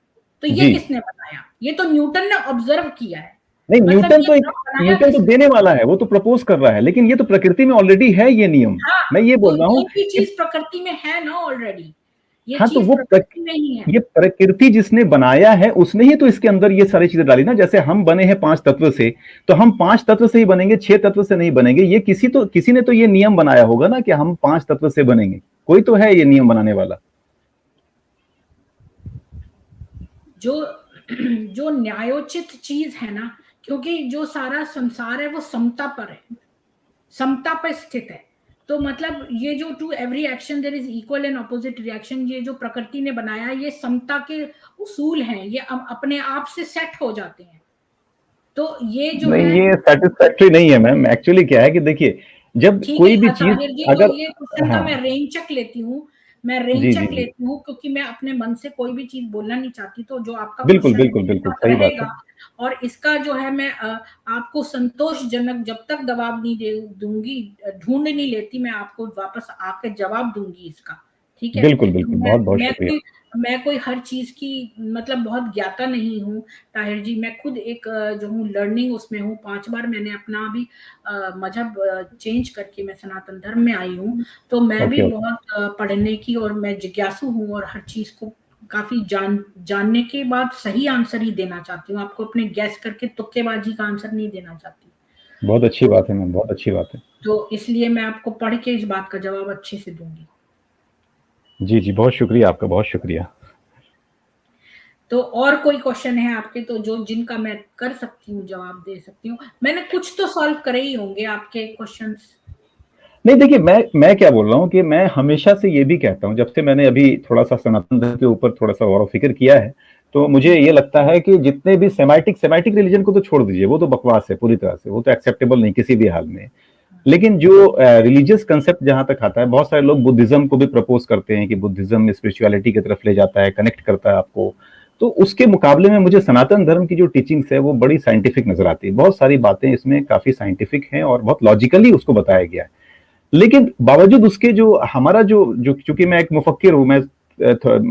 तो ये जी। किसने बनाया? ये तो न्यूटन ने ऑब्जर्व किया है। नहीं, मतलब न्यूटन ये तो एक, लॉ बनाया न्यूटन तो किसने? देने वाला है, वो तो प्रपोज कर रहा है, लेकिन ये तो प्रकृति में ऑलरेडी है ये नियम। हाँ, मैं ये तो बोल रहा हूँ ये भी कि, चीज प्रकृति में है ना ऑलरेडी, ये हाँ, तो चीज प्रकृति में ही है। ये प्रकृति जिसने बनाया है उसने ही तो इसके अंदर ये सारी चीजें डाली ना। जैसे हम बने हैं 5 तत्व से, तो हम 5 तत्व से ही बनेंगे, 6 तत्व से नहीं बनेंगे। ये किसी ने तो ये नियम बनाया होगा ना कि हम 5 तत्व से बनेंगे, कोई तो है ये नियम बनाने वाला। जो जो न्यायोचित चीज है ना, क्योंकि जो सारा संसार है वो समता पर है, समता पर स्थित है। तो मतलब ये जो to every action there is equal and opposite reaction, ये जो प्रकृति ने बनाया, ये समता के उसूल हैं, ये अपने आप से सेट हो जाते हैं। तो ये जो नहीं, है, ये सेटिस्फैक्टरी नहीं है मैम। एक्चुअली क्या है कि देखिए, जब ठीक कोई भी है चीज, ताहिर जी, तो अगर, ये क्वेश्चन का हाँ, मैं रेंज चेक लेती हूँ, मैं जी रेंज जी चेक जी, लेती हूँ, क्योंकि मैं अपने मन से कोई भी चीज बोलना नहीं चाहती। तो जो आपका बिल्कुल क्वेश्चन है बिल्कुल मेरे बिल्कुल पास सही बात है। रहेगा, और इसका जो है मैं आपको संतोषजनक जब तक जवाब नहीं दे दूंगी, ढूंढ नहीं लेती, मैं आपको वापस आके जवाब दूंगी इसका। ठीक है। बिल्कुल तो बिल्कुल, मैं बहुत बहुत मैं शुक्रिया। कोई मैं कोई हर चीज की मतलब बहुत ज्ञाता नहीं हूँ ताहिर जी, मैं खुद एक जो हूँ लर्निंग उसमें हूँ। 5 बार मैंने अपना भी मजहब चेंज करके मैं सनातन धर्म में आई हूँ। तो मैं भी ओके ओके, बहुत पढ़ने की, और मैं जिज्ञासु हूँ, और हर चीज को काफी जानने के बाद सही आंसर ही देना चाहती हूँ, आपको अपने गैस करके तुक्केबाजी का आंसर नहीं देना चाहती। बहुत अच्छी तो बात है मैम, बहुत अच्छी बात है। इसलिए मैं आपको पढ़ के इस बात का जवाब अच्छे से दूंगी। जी जी, बहुत शुक्रिया आपका, बहुत शुक्रिया। तो और कोई क्वेश्चन है आपके, तो जो जिनका मैं कर सकती हूँ जवाब दे सकती हूँ, मैंने कुछ तो सॉल्व करे ही होंगे आपके क्वेश्चंस। नहीं देखिए, मैं क्या बोल रहा हूँ कि मैं हमेशा से ये भी कहता हूँ, जब से मैंने अभी थोड़ा सा सनातन धर्म के ऊपर थोड़ा सा गौर फिक्र किया है, तो मुझे जी ये लगता है कि जितने भी सेमाइटिक रिलीजन को तो छोड़ दीजिए, वो तो बकवास है पूरी तरह से, वो तो एक्सेप्टेबल नहीं किसी भी हाल में। लेकिन जो रिलीजियस कंसेप्ट जहां तक आता है, बहुत सारे लोग बुद्धिज्म को भी प्रपोज करते हैं कि बुद्धिज्म स्पिरिचुअलिटी की तरफ ले जाता है, कनेक्ट करता है आपको। तो उसके मुकाबले में मुझे सनातन धर्म की जो टीचिंग्स है वो बड़ी साइंटिफिक नजर आती है। बहुत सारी बातें इसमें काफी साइंटिफिक हैं और बहुत लॉजिकली उसको बताया गया है। लेकिन बावजूद उसके जो हमारा जो जो चूंकि मैं एक मुफक्किर हूं, मैं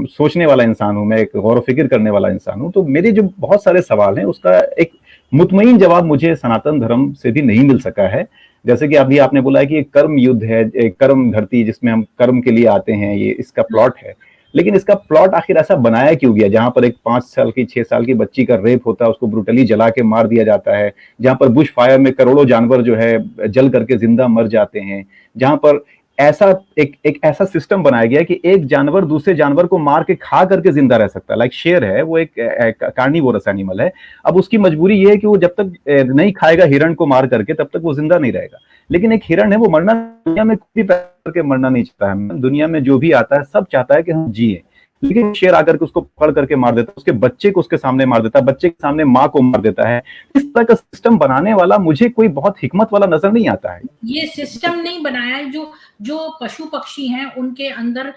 सोचने वाला इंसान हूं, मैं एक गौर फिक्र करने वाला इंसान हूं, तो मेरे जो बहुत सारे सवाल हैं उसका एक मुतमईन जवाब मुझे सनातन धर्म से भी नहीं मिल सका है। जैसे कि अभी आपने बोला है कि एक कर्म युद्ध है, एक कर्म धरती जिसमें हम कर्म के लिए आते हैं, ये इसका प्लॉट है। लेकिन इसका प्लॉट आखिर ऐसा बनाया क्यों गया, जहां पर एक 5 साल की 6 साल की बच्ची का रेप होता है, उसको ब्रूटली जला के मार दिया जाता है, जहां पर बुश फायर में करोड़ों जानवर जो है जल करके जिंदा मर जाते हैं, जहां पर ऐसा एक ऐसा सिस्टम बनाया गया है कि एक जानवर दूसरे जानवर को मार के खा करके जिंदा रह सकता है। लाइक शेर है, वो एक कार्निवोरस एनिमल है। अब उसकी मजबूरी ये है कि वो जब तक नहीं खाएगा हिरण को मार करके, तब तक वो जिंदा नहीं रहेगा। लेकिन एक हिरण है, वो मरना, दुनिया में कोई भी पैदा करके मरना नहीं चाहता है, दुनिया में जो भी आता है सब चाहता है कि हम जिए, लेकिन शेर आकर के उसको पकड़ करके मार देता है, उसके बच्चे को उसके सामने मार देता है, बच्चे के सामने माँ को मार देता है। इस तरह का सिस्टम बनाने वाला मुझे कोई बहुत हिकमत वाला नजर नहीं आता है। ये सिस्टम नहीं बनाया है, जो पशु पक्षी हैं उनके अंदर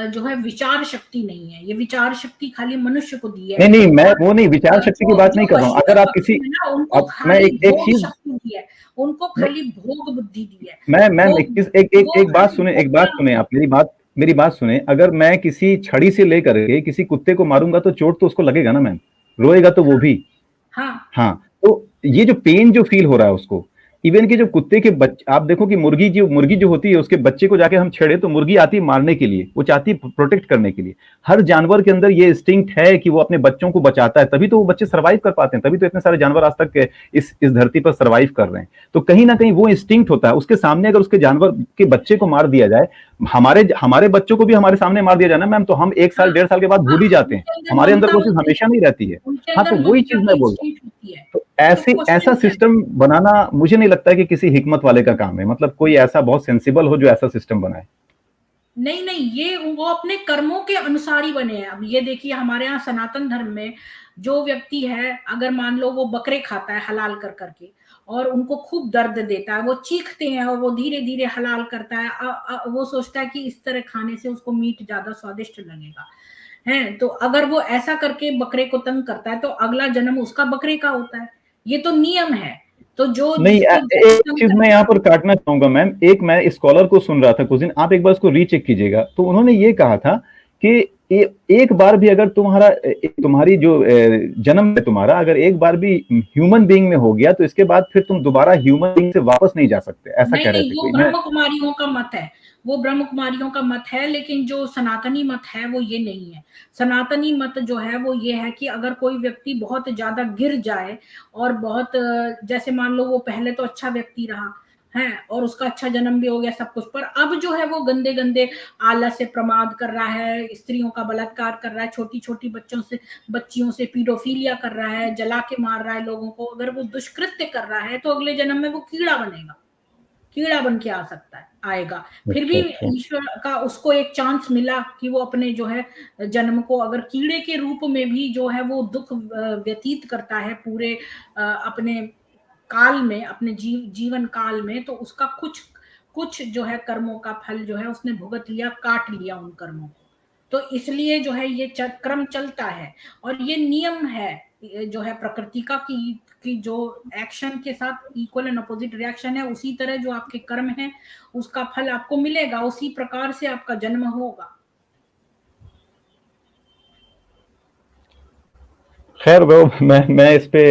जो है विचार शक्ति नहीं है, ये विचार शक्ति खाली मनुष्य को दी है। नहीं नहीं, मैं वो नहीं, विचार शक्ति की बात नहीं कर रहा हूँ। अगर आप किसी, उनको मैं खाली एक भोग चीज, शक्ति दी है, उनको खाली भोग बुद्धि दी है। मैं एक बात सुने, आप मेरी बात सुने। अगर मैं किसी छड़ी से लेकर के किसी कुत्ते को मारूंगा तो चोट तो उसको लगेगा ना मैम, रोएगा तो वो भी। हाँ हाँ, तो ये जो पेन जो फील हो रहा है उसको, इवन कि जो कुत्ते के बच्चे, आप देखो कि मुर्गी जो होती है उसके बच्चे को जाके हम छेड़े तो मुर्गी आती है मारने के लिए, वो चाहती है प्रोटेक्ट करने के लिए। हर जानवर के अंदर ये इंस्टिंक्ट है कि वो अपने बच्चों को बचाता है, तभी तो वो बच्चे सर्वाइव कर पाते हैं, तभी तो इतने सारे जानवर आज तक इस धरती पर सर्वाइव कर रहे हैं। तो कहीं ना कहीं वो इंस्टिंक्ट होता है, उसके सामने अगर उसके जानवर के बच्चे को मार दिया जाए, हमारे बच्चों को भी हमारे सामने मार दिया जाए ना मैम, तो हम 1 साल 1.5 साल के बाद भूल ही जाते हैं, हमारे अंदर वो चीज हमेशा नहीं रहती है। हाँ, तो वही चीज मैं बोल रहा हूँ। तो ऐसा सिस्टम बनाना मुझे नहीं लगता है कि किसी हिकमत वाले का काम है, मतलब कोई ऐसा बहुत सेंसिबल हो जो ऐसा सिस्टम बनाए। नहीं, ये वो अपने कर्मों के अनुसार ही बने हैं। अब ये देखिए हमारे यहाँ सनातन धर्म में जो व्यक्ति है, अगर मान लो वो बकरे खाता है हलाल कर करके, और उनको खूब दर्द देता है, वो चीखते हैं और वो धीरे धीरे हलाल करता है, वो सोचता है कि इस तरह खाने से उसको मीट ज्यादा स्वादिष्ट लगेगा है। तो अगर वो ऐसा करके बकरे को तंग करता है तो अगला जन्म उसका बकरे का होता है, ये तो नियम है। तो जो नहीं, एक चीज मैं यहाँ पर काटना चाहूंगा मैम, एक मैं स्कॉलर को सुन रहा था कुछ दिन, आप एक बार उसको रीचेक कीजिएगा, तो उन्होंने ये कहा था कि एक बार भी अगर तुम्हारी जो जन्म है तुम्हारा, अगर एक बार भी ह्यूमन बीइंग में हो गया तो इसके बाद फिर तुम दोबारा ह्यूमन बीइंग से वापस नहीं जा सकते, ऐसा कह रहे थे वो कोई। ब्रह्म कुमारियों का मत है, वो ब्रह्म कुमारियों का मत है, लेकिन जो सनातनी मत है वो ये नहीं है। सनातनी मत जो है वो ये है कि अगर कोई व्यक्ति बहुत ज्यादा गिर जाए और बहुत जैसे मान लो वो पहले तो अच्छा व्यक्ति रहा है और उसका अच्छा जन्म भी हो गया सब कुछ, पर अब जो है वो गंदे गंदे आलस से प्रमाद कर रहा है, स्त्रियों का बलात्कार कर रहा है, छोटी छोटी बच्चियों से पीडोफिलिया कर रहा है, जला के मार रहा है लोगों को, अगर वो दुष्कृत्य कर रहा है तो अगले जन्म में वो कीड़ा बनेगा, कीड़ा बन के आ सकता है, आएगा। फिर भी ईश्वर का उसको एक चांस मिला कि वो अपने जो है जन्म को अगर कीड़े के रूप में भी जो है वो दुख व्यतीत करता है पूरे अपने काल में, अपने जीवन काल में, तो उसका कुछ कुछ जो है कर्मों का फल जो है उसने भुगत लिया, काट लिया उन कर्मों को। तो इसलिए जो है ये क्रम चलता है और ये नियम है जो है प्रकृति का कि जो एक्शन के साथ इक्वल एंड अपोजिट रिएक्शन है, उसी तरह जो आपके कर्म है उसका फल आपको मिलेगा, उसी प्रकार से आपका जन्म होगा। खैर वो मैं इस पे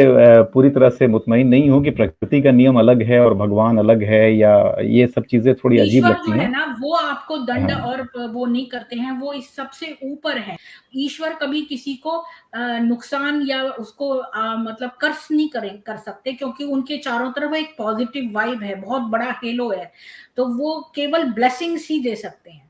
पूरी तरह से मुतमईन नहीं हूँ कि प्रकृति का नियम अलग है और भगवान अलग है, या ये सब चीजें थोड़ी अजीब ईश्वर लगती जो है हैं। ना वो आपको दंड हाँ। और वो नहीं करते हैं, वो इस सबसे ऊपर है। ईश्वर कभी किसी को नुकसान या उसको मतलब कर्ज नहीं कर सकते, क्योंकि उनके चारों तरफ एक पॉजिटिव वाइब है, बहुत बड़ा हेलो है, तो वो केवल ब्लेसिंग्स ही दे सकते हैं।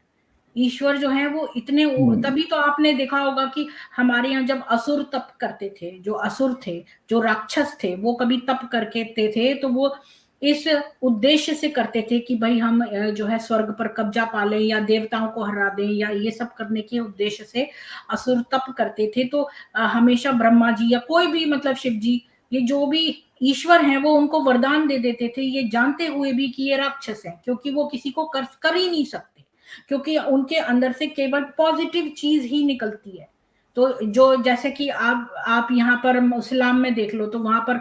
ईश्वर जो है वो इतने, तभी तो आपने देखा होगा कि हमारे यहाँ जब असुर तप करते थे, जो असुर थे, जो राक्षस थे, वो कभी तप करके थे तो वो इस उद्देश्य से करते थे कि भाई हम जो है स्वर्ग पर कब्जा पा लें या देवताओं को हरा दें, या ये सब करने के उद्देश्य से असुर तप करते थे। तो हमेशा ब्रह्मा जी या कोई भी मतलब शिव जी, ये जो भी ईश्वर हैं वो उनको वरदान दे देते थे, ये जानते हुए भी कि ये राक्षस है, क्योंकि वो किसी को कर ही नहीं सकते, क्योंकि उनके अंदर से केवल पॉजिटिव चीज ही निकलती है। तो जो जैसे कि आप यहाँ पर इस्लाम में देख लो, तो वहां पर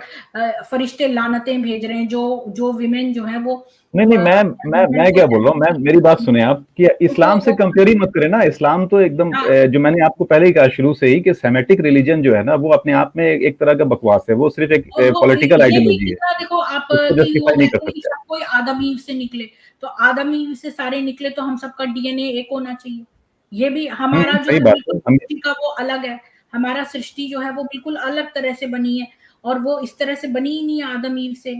फरिश्ते लानतें भेज रहे हैं, जो विमेन जो है वो नहीं, मैं क्या बोल रहा हूँ, मैं मेरी बात सुने आप, कि इस्लाम से कंपेयर ही मत करें ना। इस्लाम तो एकदम जो मैंने आपको पहले ही कहा शुरू से ही कि सेमेटिक रिलीजन जो है ना, वो अपने आप में एक तरह का बकवास है, वो सिर्फ एक पॉलिटिकल आइडियोलॉजी है, देखो आप उसको कि वो जस्टिफाई नहीं कर कोई सकते। कोई आदम ईव से निकले, तो आदम ईव से सारे निकले तो हम सबका डीएनए एक होना चाहिए। ये भी हमारा जो सही है बात बिल्कुल है। सृष्टि का वो अलग है, हमारा सृष्टि जो है वो बिल्कुल अलग तरह से बनी है, और वो इस तरह से बनी ही नहीं है आदम ईव से।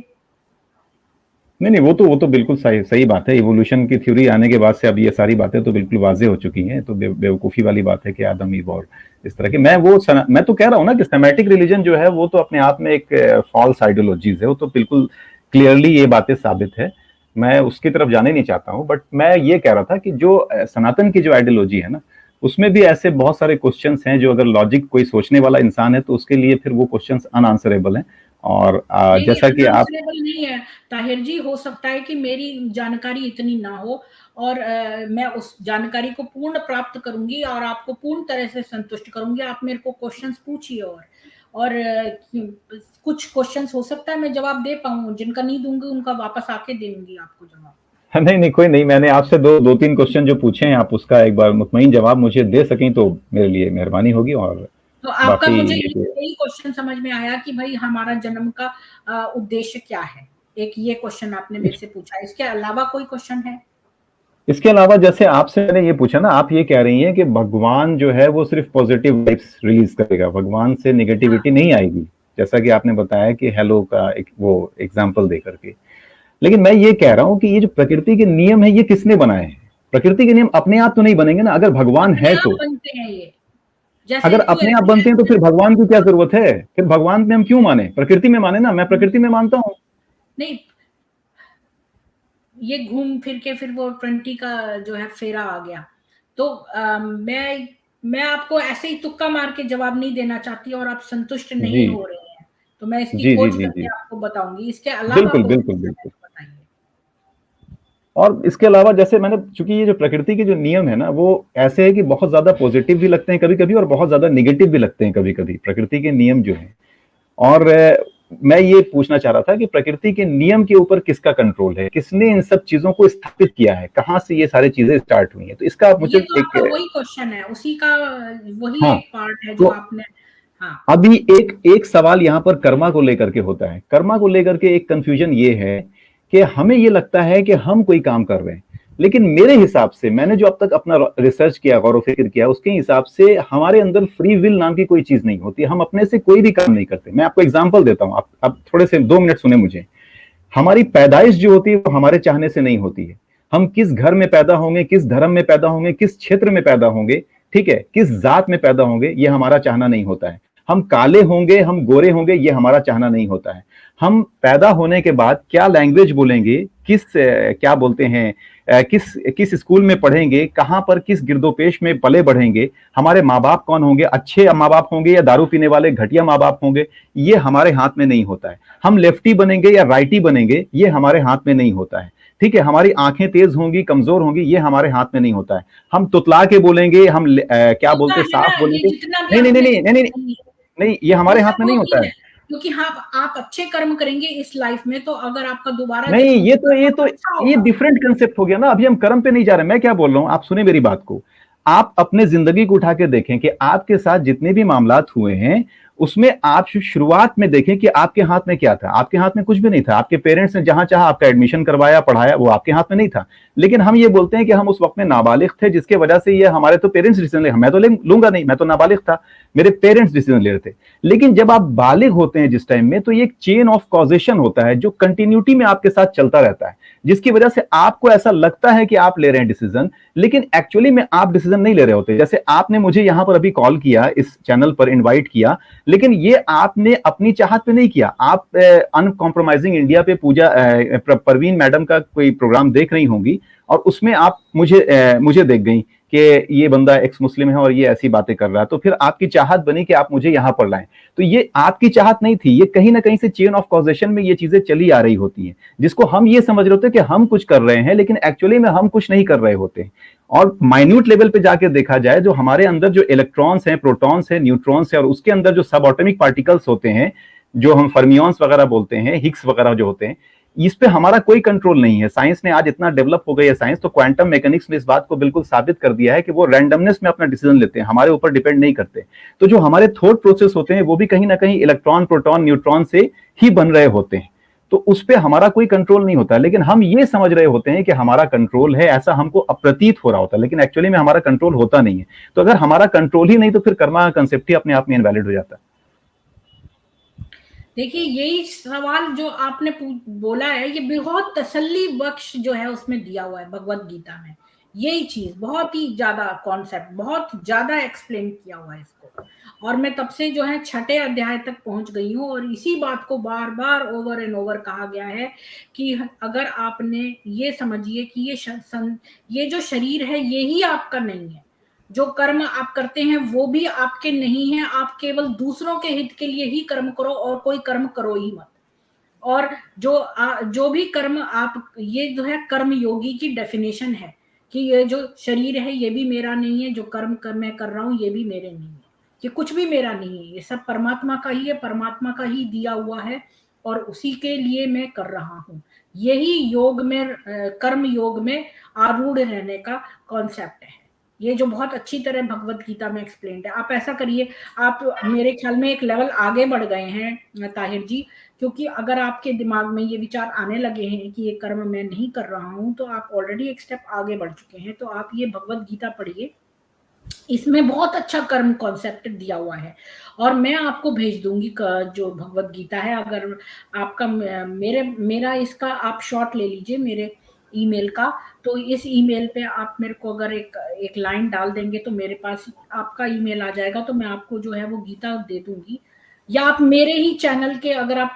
नहीं, वो तो बिल्कुल सही सही बात है। इवोल्यूशन की थ्योरी आने के बाद से अब ये सारी बातें तो बिल्कुल वाज़ेह हो चुकी हैं। तो बेवकूफ़ी वाली बात है कि आदम ईव और इस तरह की, मैं तो कह रहा हूँ ना कि सेमेटिक रिलीजन जो है वो तो अपने आप में एक फॉल्स आइडियोलॉजीज है, वो तो बिल्कुल क्लियरली ये बातें साबित है। मैं उसकी तरफ जाने नहीं चाहता हूँ, बट मैं ये कह रहा था कि जो सनातन की जो आइडियोलॉजी है ना, उसमें भी ऐसे बहुत सारे क्वेश्चंस हैं जो अगर लॉजिक कोई सोचने वाला इंसान है तो उसके लिए फिर वो क्वेश्चंस अनआंसरेबल हैं। और नहीं, नहीं, जैसा कि आप अनआंसरेबल नहीं है ताहिर जी। हो सकता है कि मेरी जानकारी इतनी ना हो, और मैं उस जानकारी को पूर्ण प्राप्त करूंगी और आपको पूर्ण तरह से संतुष्ट करूंगी। आप मेरे को क्वेश्चंस पूछिए, और कुछ क्वेश्चंस हो सकता है मैं जवाब दे पाऊँ, जिनका नहीं दूंगी उनका वापस आके दूंगी आपको जवाब। नहीं नहीं, कोई नहीं, मैंने आपसे दो तीन क्वेश्चन जो पूछे हैं, आप उसका एक बार मुतमईन जवाब मुझे दे सकें तो मेरे लिए मेहरबानी होगी। और तो आपका बाकी मुझे ये यही क्वेश्चन समझ में आया कि भाई हमारा जन्म का उद्देश्य क्या है। एक ये क्वेश्चन आपने मेरे से पूछा, इसके अलावा कोई क्वेश्चन है? इसके अलावा जैसे आपसे मैंने ये पूछा ना, आप ये कह रही हैं कि भगवान जो है वो सिर्फ पॉजिटिव वाइब्स रिलीज करेगा, भगवान से हाँ, नेगेटिविटी नहीं आएगी, जैसा कि आपने बताया कि हेलो का एक वो एग्जाम्पल दे करके। लेकिन मैं ये कह रहा हूं कि ये जो प्रकृति के नियम है ये किसने बनाए हैं? प्रकृति के नियम अपने आप तो नहीं बनेंगे ना, अगर भगवान अपने है आप तो। बनते हैं ये। जैसे अगर अपने आप बनते हैं तो फिर भगवान की क्या जरूरत है? फिर भगवान में हम क्यों माने? प्रकृति में माने ना, मैं प्रकृति में मानता हूं। नहीं, ये घूम फिर के फिर वो 20 का जो है फेरा आ गया। तो मैं आपको ऐसे ही तुक्का मार के जवाब नहीं देना चाहती, और आप संतुष्ट जी नहीं हो रहे हैं, तो मैं इसकी जी जी खोज जी करके जी, आपको बताऊंगी। इसके अलावा बिल्कुल कोई बिल्कुल क्वेश्चन है बिल्कुल। तो बताइए। और इसके अलावा जैसे मैंने, चूंकि ये जो प्रकृति के जो नियम है ना वो ऐसे है कि बहुत ज्यादा पॉजिटिव भी लगते हैं कभी कभी और बहुत ज्यादा निगेटिव भी लगते हैं कभी कभी, प्रकृति के नियम जो है। और मैं ये पूछना चाह रहा था कि प्रकृति के नियम के ऊपर किसका कंट्रोल है, किसने इन सब चीजों को स्थापित किया है, कहाँ से ये सारी चीजें स्टार्ट हुई हैं, तो इसका आप ये मुझे तो एक। आपका वही क्वेश्चन है, उसी का वही हाँ, एक पार्ट है जो तो आपने। हाँ, अभी एक एक सवाल यहाँ पर कर्मा को लेकर के होता है, कर्मा को लेकर के एक कंफ्यूजन ये है कि हमें ये लगता है कि हम कोई काम कर रहे हैं, लेकिन मेरे हिसाब से, मैंने जो अब तक अपना रिसर्च किया, गौर फिक्र किया, उसके हिसाब से हमारे अंदर फ्री विल नाम की कोई चीज नहीं होती, हम अपने से कोई भी काम नहीं करते। मैं आपको एग्जांपल देता हूँ, आप थोड़े से 2 मिनट सुने मुझे। हमारी पैदाइश जो होती है वो हमारे चाहने से नहीं होती है। हम किस घर में पैदा होंगे, किस धर्म में पैदा होंगे, किस क्षेत्र में पैदा होंगे, ठीक है, किस जात में पैदा होंगे, ये हमारा चाहना नहीं होता है। हम काले होंगे, हम गोरे होंगे, ये हमारा चाहना नहीं होता है। हम पैदा होने के बाद क्या लैंग्वेज बोलेंगे, क्या बोलते हैं, किस किस स्कूल में पढ़ेंगे, कहां पर किस गिरदोपेश में पले बढ़ेंगे, हमारे माँ बाप कौन होंगे, अच्छे माँ बाप होंगे या दारू पीने वाले घटिया माँ बाप होंगे, ये हमारे हाथ में नहीं होता है। हम लेफ्टी बनेंगे या राइटी बनेंगे, ये हमारे हाथ में नहीं होता है। ठीक है, हमारी आंखें तेज होंगी, कमजोर होंगी, ये हमारे हाथ में नहीं होता है। हम तुतला के बोलेंगे, हम क्या होता बोलते हैं, है ना, साफ ये बोलेंगे, जितना भी नहीं नहीं नहीं आपने नहीं नहीं नहीं, नहीं, नहीं ये ये हमारे हाथ में सब नहीं होती होता है। है। क्योंकि हाँ, आप अच्छे कर्म करेंगे इस लाइफ में, तो अगर आपका दोबारा नहीं, जन्म ये होगा तो ये तो तो अच्छा ये होगा। डिफरेंट कंसेप्ट हो गया ना, अभी हम कर्म पे नहीं जा रहे। मैं क्या बोल रहा हूं, आप सुने मेरी बात को। आप अपने जिंदगी को उठा के देखें कि आपके साथ जितने भी मामलात हुए हैं, उसमें आप शुरुआत में देखें कि आपके हाथ में क्या था। आपके हाथ में कुछ भी नहीं था, आपके पेरेंट्स ने जहां चाहा आपका एडमिशन करवाया, पढ़ाया, वो आपके हाथ में नहीं था। लेकिन हम ये बोलते हैं कि हम उस वक्त में नाबालिग थे, जिसके वजह से ये हमारे तो पेरेंट्स डिसीजन ले, मैं तो लूंगा नहीं, मैं तो नाबालिग था, मेरे पेरेंट्स डिसीजन ले रहे थे। लेकिन जब आप बालिग होते हैं जिस टाइम में, तो ये एक चेन ऑफ कॉजेशन होता है जो कंटिन्यूटी में आपके साथ चलता रहता है, जिसकी वजह से आपको ऐसा लगता है कि आप ले रहे हैं डिसीजन, लेकिन एक्चुअली में आप डिसीजन नहीं ले रहे होते। जैसे आपने मुझे यहां पर अभी कॉल किया, इस चैनल पर इनवाइट किया, लेकिन ये आपने अपनी चाहत पे नहीं किया। आप अनकॉम्प्रोमाइजिंग इंडिया पे पूजा परवीन मैडम का कोई प्रोग्राम देख रही होंगी, और उसमें आप मुझे देख गई कि ये बंदा एक्स मुस्लिम है और ये ऐसी बातें कर रहा है, तो फिर आपकी चाहत बनी कि आप मुझे यहां पर लाएं। तो ये आपकी चाहत नहीं थी, ये कहीं ना कहीं से चेन ऑफ कॉजेशन में ये चीजें चली आ रही होती हैं, जिसको हम ये समझ रहे होते हैं कि हम कुछ कर रहे हैं, लेकिन एक्चुअली में हम कुछ नहीं कर रहे होते। और माइन्यूट लेवल पे जाके देखा जाए, जो हमारे अंदर जो इलेक्ट्रॉन्स हैं, प्रोटॉन्स हैं, न्यूट्रॉन्स हैं, और उसके अंदर जो सब एटॉमिक पार्टिकल्स होते हैं, जो हम फर्मियंस वगैरह बोलते हैं, हिग्स वगैरह जो होते हैं, इस पे हमारा कोई कंट्रोल नहीं है। साइंस ने आज इतना डेवलप हो गई है साइंस, तो क्वांटम मैकेनिक्स में इस बात को बिल्कुल साबित कर दिया है कि वो रैंडमनेस में अपना डिसीजन लेते हैं, हमारे ऊपर डिपेंड नहीं करते। तो जो हमारे थॉट प्रोसेस होते हैं वो भी कहीं ना कहीं इलेक्ट्रॉन, प्रोटॉन, न्यूट्रॉन से ही बन रहे होते हैं। तो उस पर हमारा कोई कंट्रोल नहीं होता, लेकिन हम ये समझ रहे होते हैं कि हमारा कंट्रोल है, ऐसा हमको अप्रतीत हो रहा होता है, लेकिन एक्चुअली में हमारा कंट्रोल होता नहीं है। तो अगर हमारा कंट्रोल ही नहीं, तो फिर कर्मा कंसेप्ट ही अपने आप में इनवैलिड हो जाता है। देखिए, यही सवाल जो आपने बोला है, ये बहुत तसल्ली बख्श जो है उसमें दिया हुआ है भगवत गीता में। यही चीज बहुत ही ज्यादा कॉन्सेप्ट बहुत ज्यादा एक्सप्लेन किया हुआ है इसको। और मैं तब से जो है छठे अध्याय तक पहुंच गई हूँ, और इसी बात को बार बार ओवर एंड ओवर कहा गया है कि अगर आपने ये समझिए कि ये जो शरीर है ये ही आपका नहीं है, जो कर्म आप करते हैं वो भी आपके नहीं है, आप केवल दूसरों के हित के लिए ही कर्म करो और कोई कर्म करो ही मत। और जो भी कर्म आप, ये जो है कर्म योगी की डेफिनेशन है कि ये जो शरीर है ये भी मेरा नहीं है, जो कर्म मैं कर रहा हूं ये भी मेरे नहीं है, ये कुछ भी मेरा नहीं है, ये सब परमात्मा का ही है, परमात्मा का ही दिया हुआ है और उसी के लिए मैं कर रहा हूं। यही योग में, कर्म योग में आरूढ़ रहने का कॉन्सेप्ट है, ये जो बहुत अच्छी तरह भगवत गीता में एक्सप्लेन्ड है। आप ऐसा करिए, आप मेरे ख्याल में एक लेवल आगे बढ़ गए हैं ताहिर जी, क्योंकि अगर आपके दिमाग में ये विचार आने लगे हैं कि ये कर्म मैं नहीं कर रहा हूं, तो आप ऑलरेडी एक स्टेप आगे बढ़ चुके हैं। तो आप ये भगवत गीता पढ़िए, इसमें बहुत अच्छा कर्म कॉन्सेप्ट दिया हुआ है, और मैं आपको भेज दूंगी जो भगवत गीता है। अगर आपका मेरा इसका आप शॉट ले लीजिए मेरे ईमेल का, तो इस ईमेल पे आप मेरे को अगर एक लाइन डाल देंगे तो मेरे पास आपका ईमेल आ जाएगा, तो मैं आपको जो है वो गीता दे दूंगी, या आप मेरे ही चैनल के अगर आप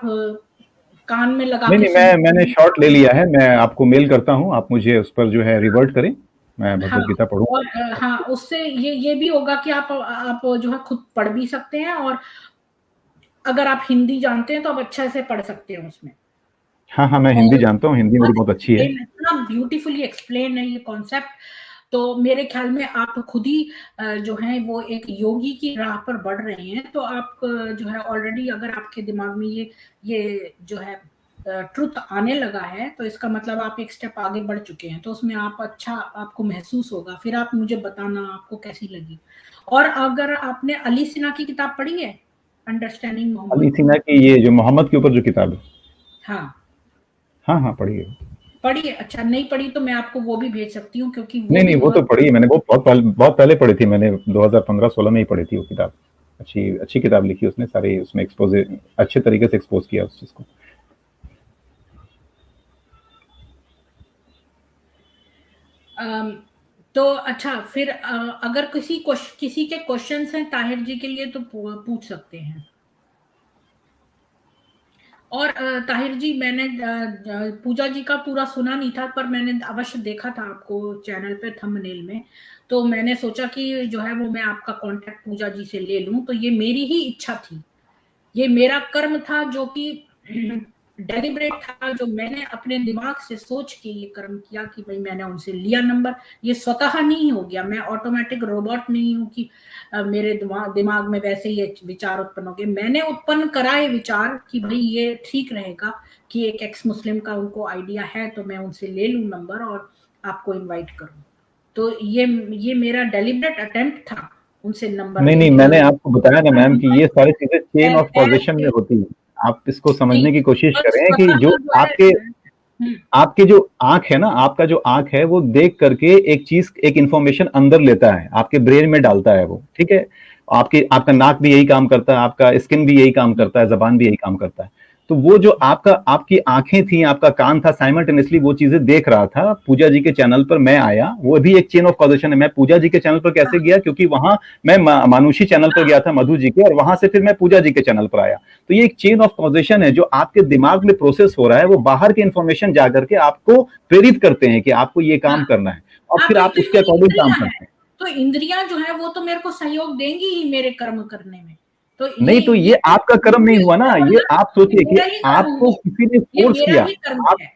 कान में लगा नहीं के नहीं, सुन। मैंने शॉर्ट ले लिया है, मैं आपको मेल करता हूँ, आप मुझे उस पर जो है रिवर्ट करें, मैं हाँ, भगवत गीता पढ़ूंगा। और हाँ, उससे ये भी होगा कि आप जो है खुद पढ़ भी सकते हैं, और अगर आप हिंदी जानते हैं तो आप अच्छे से पढ़ सकते हैं उसमें। हाँ हाँ, मैं हिंदी और जानता हूँ, हिंदी मेरी बहुत अच्छी है। इतना ब्यूटीफुली एक्सप्लेन है ये कॉन्सेप्ट, तो मेरे ख्याल में आप खुद ही जो है वो एक योगी की राह पर बढ़ रहे हैं। तो आप जो है ऑलरेडी, अगर आपके दिमाग में ये जो है ट्रुथ आने लगा है, तो इसका मतलब आप एक स्टेप आगे बढ़ चुके हैं, तो उसमें आप अच्छा आपको महसूस होगा, फिर आप मुझे बताना आपको कैसी लगी। और अगर आपने अली सिन्हा की किताब पढ़ी है, अंडरस्टैंडिंग अली मोहम्मद? सिन्हा की ये जो मोहम्मद के ऊपर जो किताब है, हाँ, हाँ हाँ पढ़िए। पढ़ी है? अच्छा, नहीं पढ़ी तो मैं आपको वो भी भेज सकती हूँ, क्योंकि वो नहीं भी नहीं, वो तो बहुत पढ़ी है मैंने, वो बहुत पहले पढ़ी थी मैंने, 2015-16 में ही पढ़ी थी वो किताब। अच्छी अच्छी किताब लिखी उसने, सारी उसमें एक्सपोज अच्छे तरीके से एक्सपोज किया उस चीज को। अम, तो अच्छा, फिर अगर किसी के क्वेश्चंस हैं ताहिर जी के लिए तो पूछ सकते हैं। और ताहिर जी, मैंने पूजा जी का पूरा सुना नहीं था, पर मैंने अवश्य देखा था आपको चैनल पे थंबनेल में, तो मैंने सोचा कि जो है वो मैं आपका कांटेक्ट पूजा जी से ले लूं, तो ये मेरी ही इच्छा थी, ये मेरा कर्म था जो कि डेलिब्रेट था, जो मैंने अपने दिमाग से सोच के ये कर्म किया कि भाई मैंने उनसे लिया नंबर। ये स्वतः नहीं हो गया, मैं ऑटोमेटिक रोबोट नहीं हूं कि मेरे दिमाग में वैसे ही विचार उत्पन्न हो गए, मैंने उत्पन्न करा ये विचार कि भाई ये ठीक रहेगा कि एक एक्स मुस्लिम का उनको आइडिया है, तो मैं उनसे ले लूं नंबर और आपको इनवाइट करूं। तो ये मेरा डेलिब्रेट अटेम्प्ट था उनसे नंबर नहीं नहीं, लेके, मैंने आपको बताया ना मैम कि ये सारी चीजें चेन ऑफ कॉजेशन में डायरेक्ट होती है। आप इसको नहीं, समझने की कोशिश पर करें कि स्वतः जो जो है। आपके हम्म, आपके जो आंख है ना, आपका जो आंख है वो देख करके एक चीज, एक इंफॉर्मेशन अंदर लेता है, आपके ब्रेन में डालता है वो, ठीक है। आपके आपका नाक भी यही काम करता है, आपका स्किन भी यही काम करता है, जबान भी यही काम करता है। तो वो जो आपका, आपकी आंखें थी, आपका कान था, साइमल्टेनियसली वो चीजें देख रहा था। पूजा जी के चैनल पर मैं आया, वो भी एक चेन ऑफ कॉजेशन है। मैं पूजा जी के चैनल पर कैसे गया, क्योंकि वहां मैं मानुषी चैनल पर गया था, मधु जी के, और वहां से फिर मैं पूजा जी के चैनल पर आया। तो ये एक चेन ऑफ कॉजेशन है, जो आपके दिमाग में प्रोसेस हो रहा है, वो बाहर के इंफॉर्मेशन जाकर के आपको प्रेरित करते हैं कि आपको ये हाँ काम करना है, और हाँ, फिर तो आप ये उसके जो अकॉर्डिंग काम इंद्रियां है, करते हैं। तो इंद्रियां जो है वो तो मेरे को सहयोग देंगी ही मेरे कर्म करने में। तो नहीं तो ये आपका कर्म नहीं हुआ ना, ये आप ये सोचिए कि मेरा ही कर्म आपको हुआ, किसी ने ये फोर्स मेरा किया। ही कर्म आप, है।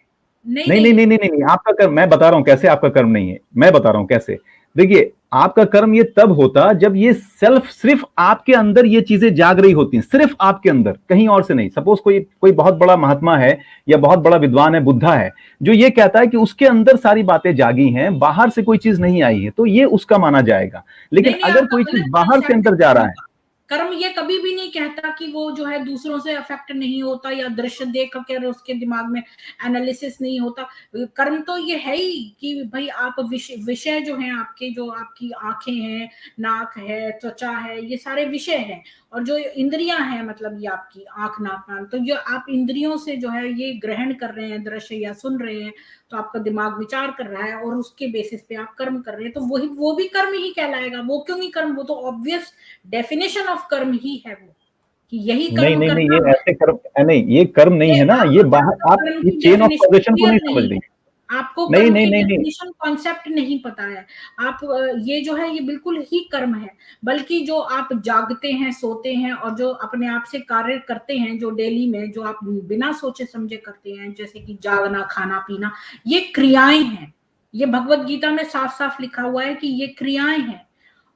नहीं नहीं नहीं नहीं नहीं। नहीं नहीं नहीं नहीं, आपका कर्म, मैं बता रहा हूं कैसे आपका कर्म नहीं है, मैं बता रहा हूं कैसे। देखिए, आपका कर्म ये तब होता जब ये सेल्फ, सिर्फ आपके अंदर ये चीजें जाग रही होती हैं, सिर्फ आपके अंदर, कहीं और से नहीं। सपोज कोई कोई बहुत बड़ा महात्मा है या बहुत बड़ा विद्वान है, बुद्धा है, जो ये कहता है कि उसके अंदर सारी बातें जागी हैं, बाहर से कोई चीज नहीं आई है, तो ये उसका माना जाएगा। लेकिन नहीं नहीं, अगर आपका कोई चीज गलत बाहर से कॉन्सेप्ट है अंदर जा रहा कर्म है, का। कर्म ये कभी भी नहीं कहता कि वो जो है दूसरों से अफेक्ट नहीं होता, या दृश्य देख कर उसके दिमाग में एनालिसिस नहीं होता। कर्म तो ये है ही कि भाई आप विषय जो है आपके, जो आपकी आंखें हैं, नाक है, त्वचा है, ये सारे विषय हैं। और जो इंद्रियां हैं, मतलब ये आपकी आंख, नाक, कान, तो जो आप इंद्रियों से जो है ये ग्रहण कर रहे हैं दृश्य या सुन रहे हैं, तो आपका दिमाग विचार कर रहा है और उसके बेसिस पे आप कर्म कर रहे हैं, तो वही वो भी कर्म ही कहलाएगा। वो क्यों नहीं कर्म, वो तो ऑब्वियस डेफिनेशन ऑफ ऑफ कर्म ही है वो, कि यही नहीं कर्म नहीं नहीं, करना ये है। ऐसे कर्म नहीं, ये कर्म नहीं ये है ना, ये बाहर आपको आप कर्म ये की चेन ऑफ डेफिनेशन कॉजेशन को क्लियर नहीं समझ नहीं रही। है, आपको नहीं कर्म नहीं की नहीं नहीं। डेफिनेशन कॉन्सेप्ट नहीं पता है। आप ये जो है ये बिल्कुल ही कर्म है, बल्कि जो आप जागते हैं, सोते हैं और जो अपने आप से कार्य करते हैं, जो डेली में जो आप बिना सोचे समझे करते हैं, जैसे कि जागना, खाना पीना, ये क्रियाएं हैं। ये भगवत गीता में साफ साफ लिखा हुआ है कि ये क्रियाएं हैं।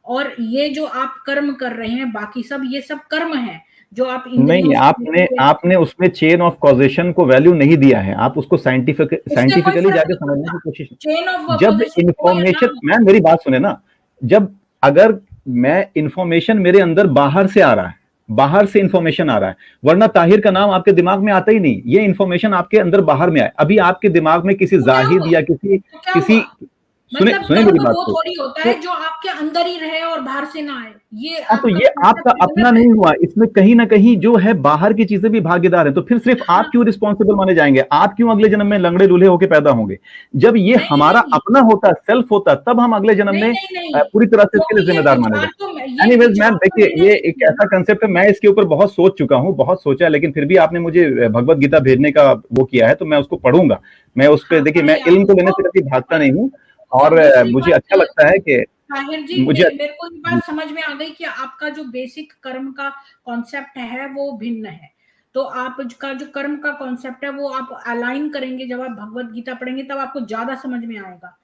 और ये जो आप कर्म कर रहे हैं बाकी सब, ये सब कर्म है जो आप इंद्रियों नहीं, से जुड़े आपने हुए। आपने उसमें चेन ऑफ कॉजेशन को वैल्यू नहीं दिया है, आप उसको उससे कोई साइंटिफिकली फर्क जाके नहीं समझने पड़ता, की कोशिश। चेन ऑफ जब कॉजेशन हो या ना इंफॉर्मेशन, हो। मैम मेरी बात सुने ना, जब अगर मैं इंफॉर्मेशन मेरे अंदर बाहर से आ रहा है, बाहर से इंफॉर्मेशन आ रहा है, वरना ताहिर का नाम आपके दिमाग में आता ही नहीं, ये इंफॉर्मेशन आपके अंदर बाहर में आए, अभी आपके दिमाग में किसी तो क्या जाहिद हुआ? या किसी तो क्या किसी हुआ? सुने मतलब सुने मेरी कर्म बात वो को। थोड़ी होता तो है जो आपके अंदर ही रहे और बाहर से ना आए, ये हाँ, तो आपका ये आपका कॉन्सेप्ट अपना गलत है। नहीं हुआ, इसमें कहीं ना कहीं जो है बाहर की चीजें भी भागीदार है, तो फिर सिर्फ आप हाँ, क्यों रिस्पॉन्सिबल माने जाएंगे? आप क्यों अगले जन्म में लंगड़े लूल्हे होके पैदा होंगे? जब ये नहीं हमारा नहीं अपना होता, सेल्फ होता, तब हम अगले जन्म नहीं में नहीं नहीं, पूरी तरह से इसके लिए क्योंकि जिम्मेदार माने जाए। ये एनीवेज मैम, विचार तो देखिए मैंने ये नहीं एक किया ऐसा ना। कंसेप्ट है, मैं इसके ऊपर बहुत सोच चुका हूँ, बहुत सोचा, लेकिन फिर भी आपने मुझे भगवत गीता भेजने का वो किया है, तो मैं उसको पढ़ूंगा। मैं उस पर, हाँ, देखिए मैं पढ़िए आप इल्म को लेने उसको। से कभी भागता नहीं हूँ, और और दूसरी मुझे अच्छा बात, लगता है कि ताहिर जी, मुझे। मेरे को ये बात समझ में आ गई कि आपका जो बेसिक कर्म का कॉन्सेप्ट है वो भिन्न है। तो आपका जो कर्म का कॉन्सेप्ट है वो आप अलाइन करेंगे, जब आप भगवत गीता पढ़ेंगे तब आपको ज्यादा समझ में आएगा।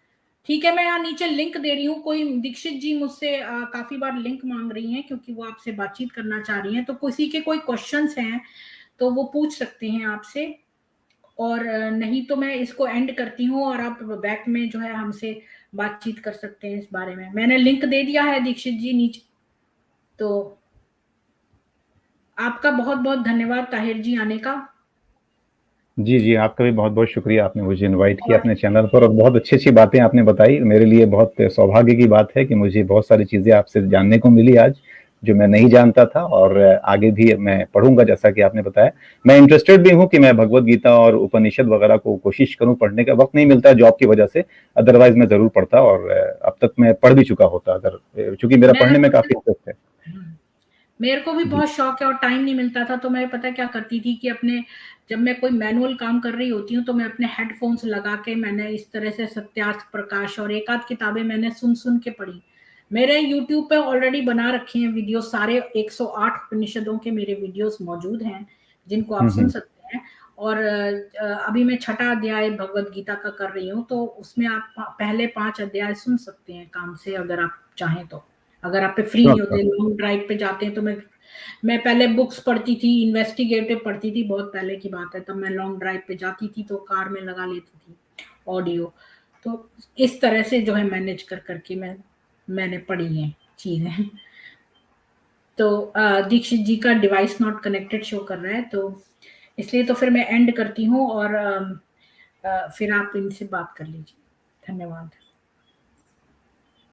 ठीक है, मैं यहाँ नीचे लिंक दे रही हूँ, कोई दीक्षित जी मुझसे काफी बार लिंक मांग रही हैं क्योंकि वो आपसे बातचीत करना चाह रही हैं, तो किसी के कोई क्वेश्चंस हैं तो वो पूछ सकते हैं आपसे। और नहीं तो मैं इसको एंड करती हूँ और आप बैक में जो है हमसे बातचीत कर सकते हैं इस बारे में। मैंने लिंक दे दिया है दीक्षित जी नीचे। तो आपका बहुत बहुत धन्यवाद ताहिर जी आने का। जी जी, आपका भी बहुत बहुत शुक्रिया, आपने मुझे इनवाइट किया और अपने चैनल पर, और बहुत अच्छी अच्छी बातें आपने बताई। मेरे लिए बहुत सौभाग्य की बात है कि मुझे बहुत सारी चीज़ें आपसे जानने को मिली आज, जो मैं नहीं जानता था, और आगे भी मैं पढ़ूंगा जैसा कि आपने बताया। मैं इंटरेस्टेड भी हूँ कि मैं भगवत गीता और उपनिषद वगैरह को कोशिश करूँ पढ़ने का, वक्त नहीं मिलता है जॉब की वजह से, अदरवाइज मैं ज़रूर पढ़ता, और अब तक मैं पढ़ भी चुका होता अगर, चूंकि मेरा मैं पढ़ने में आपसे, काफ़ी इंटरेस्ट है। मेरे को भी जी। बहुत शौक है और टाइम नहीं मिलता था, तो मैं पता क्या करती थी कि अपने, जब मैं कोई मैनुअल काम कर रही होती हूँ तो मैं अपने हेडफोन्स लगा के मैंने इस तरह से सत्यार्थ प्रकाश और एक आध किताबें मैंने सुन सुन के पढ़ी। मेरे यूट्यूब पे ऑलरेडी बना रखे हैं वीडियो, सारे 108 उपनिषदों के मेरे वीडियोस मौजूद हैं जिनको आप सुन हम्म। सकते हैं। और अभी मैं 6वां अध्याय भगवत गीता का कर रही हूँ, तो उसमें आप पहले 5 अध्याय सुन सकते हैं काम से, अगर आप चाहें तो। अगर आप पे फ्री नहीं होते, लॉन्ग ड्राइव पे जाते हैं, तो मैं पहले बुक्स पढ़ती थी, इन्वेस्टिगेटिव पढ़ती थी, बहुत पहले की बात है, तब मैं लॉन्ग ड्राइव पे जाती थी तो कार में लगा लेती थी ऑडियो। तो इस तरह से जो है मैनेज कर करके मैंने पढ़ी है चीजें। तो दीक्षित जी का डिवाइस नॉट कनेक्टेड शो कर रहा है, तो इसलिए तो फिर मैं एंड करती हूँ और फिर आप इनसे बात कर लीजिए। धन्यवाद।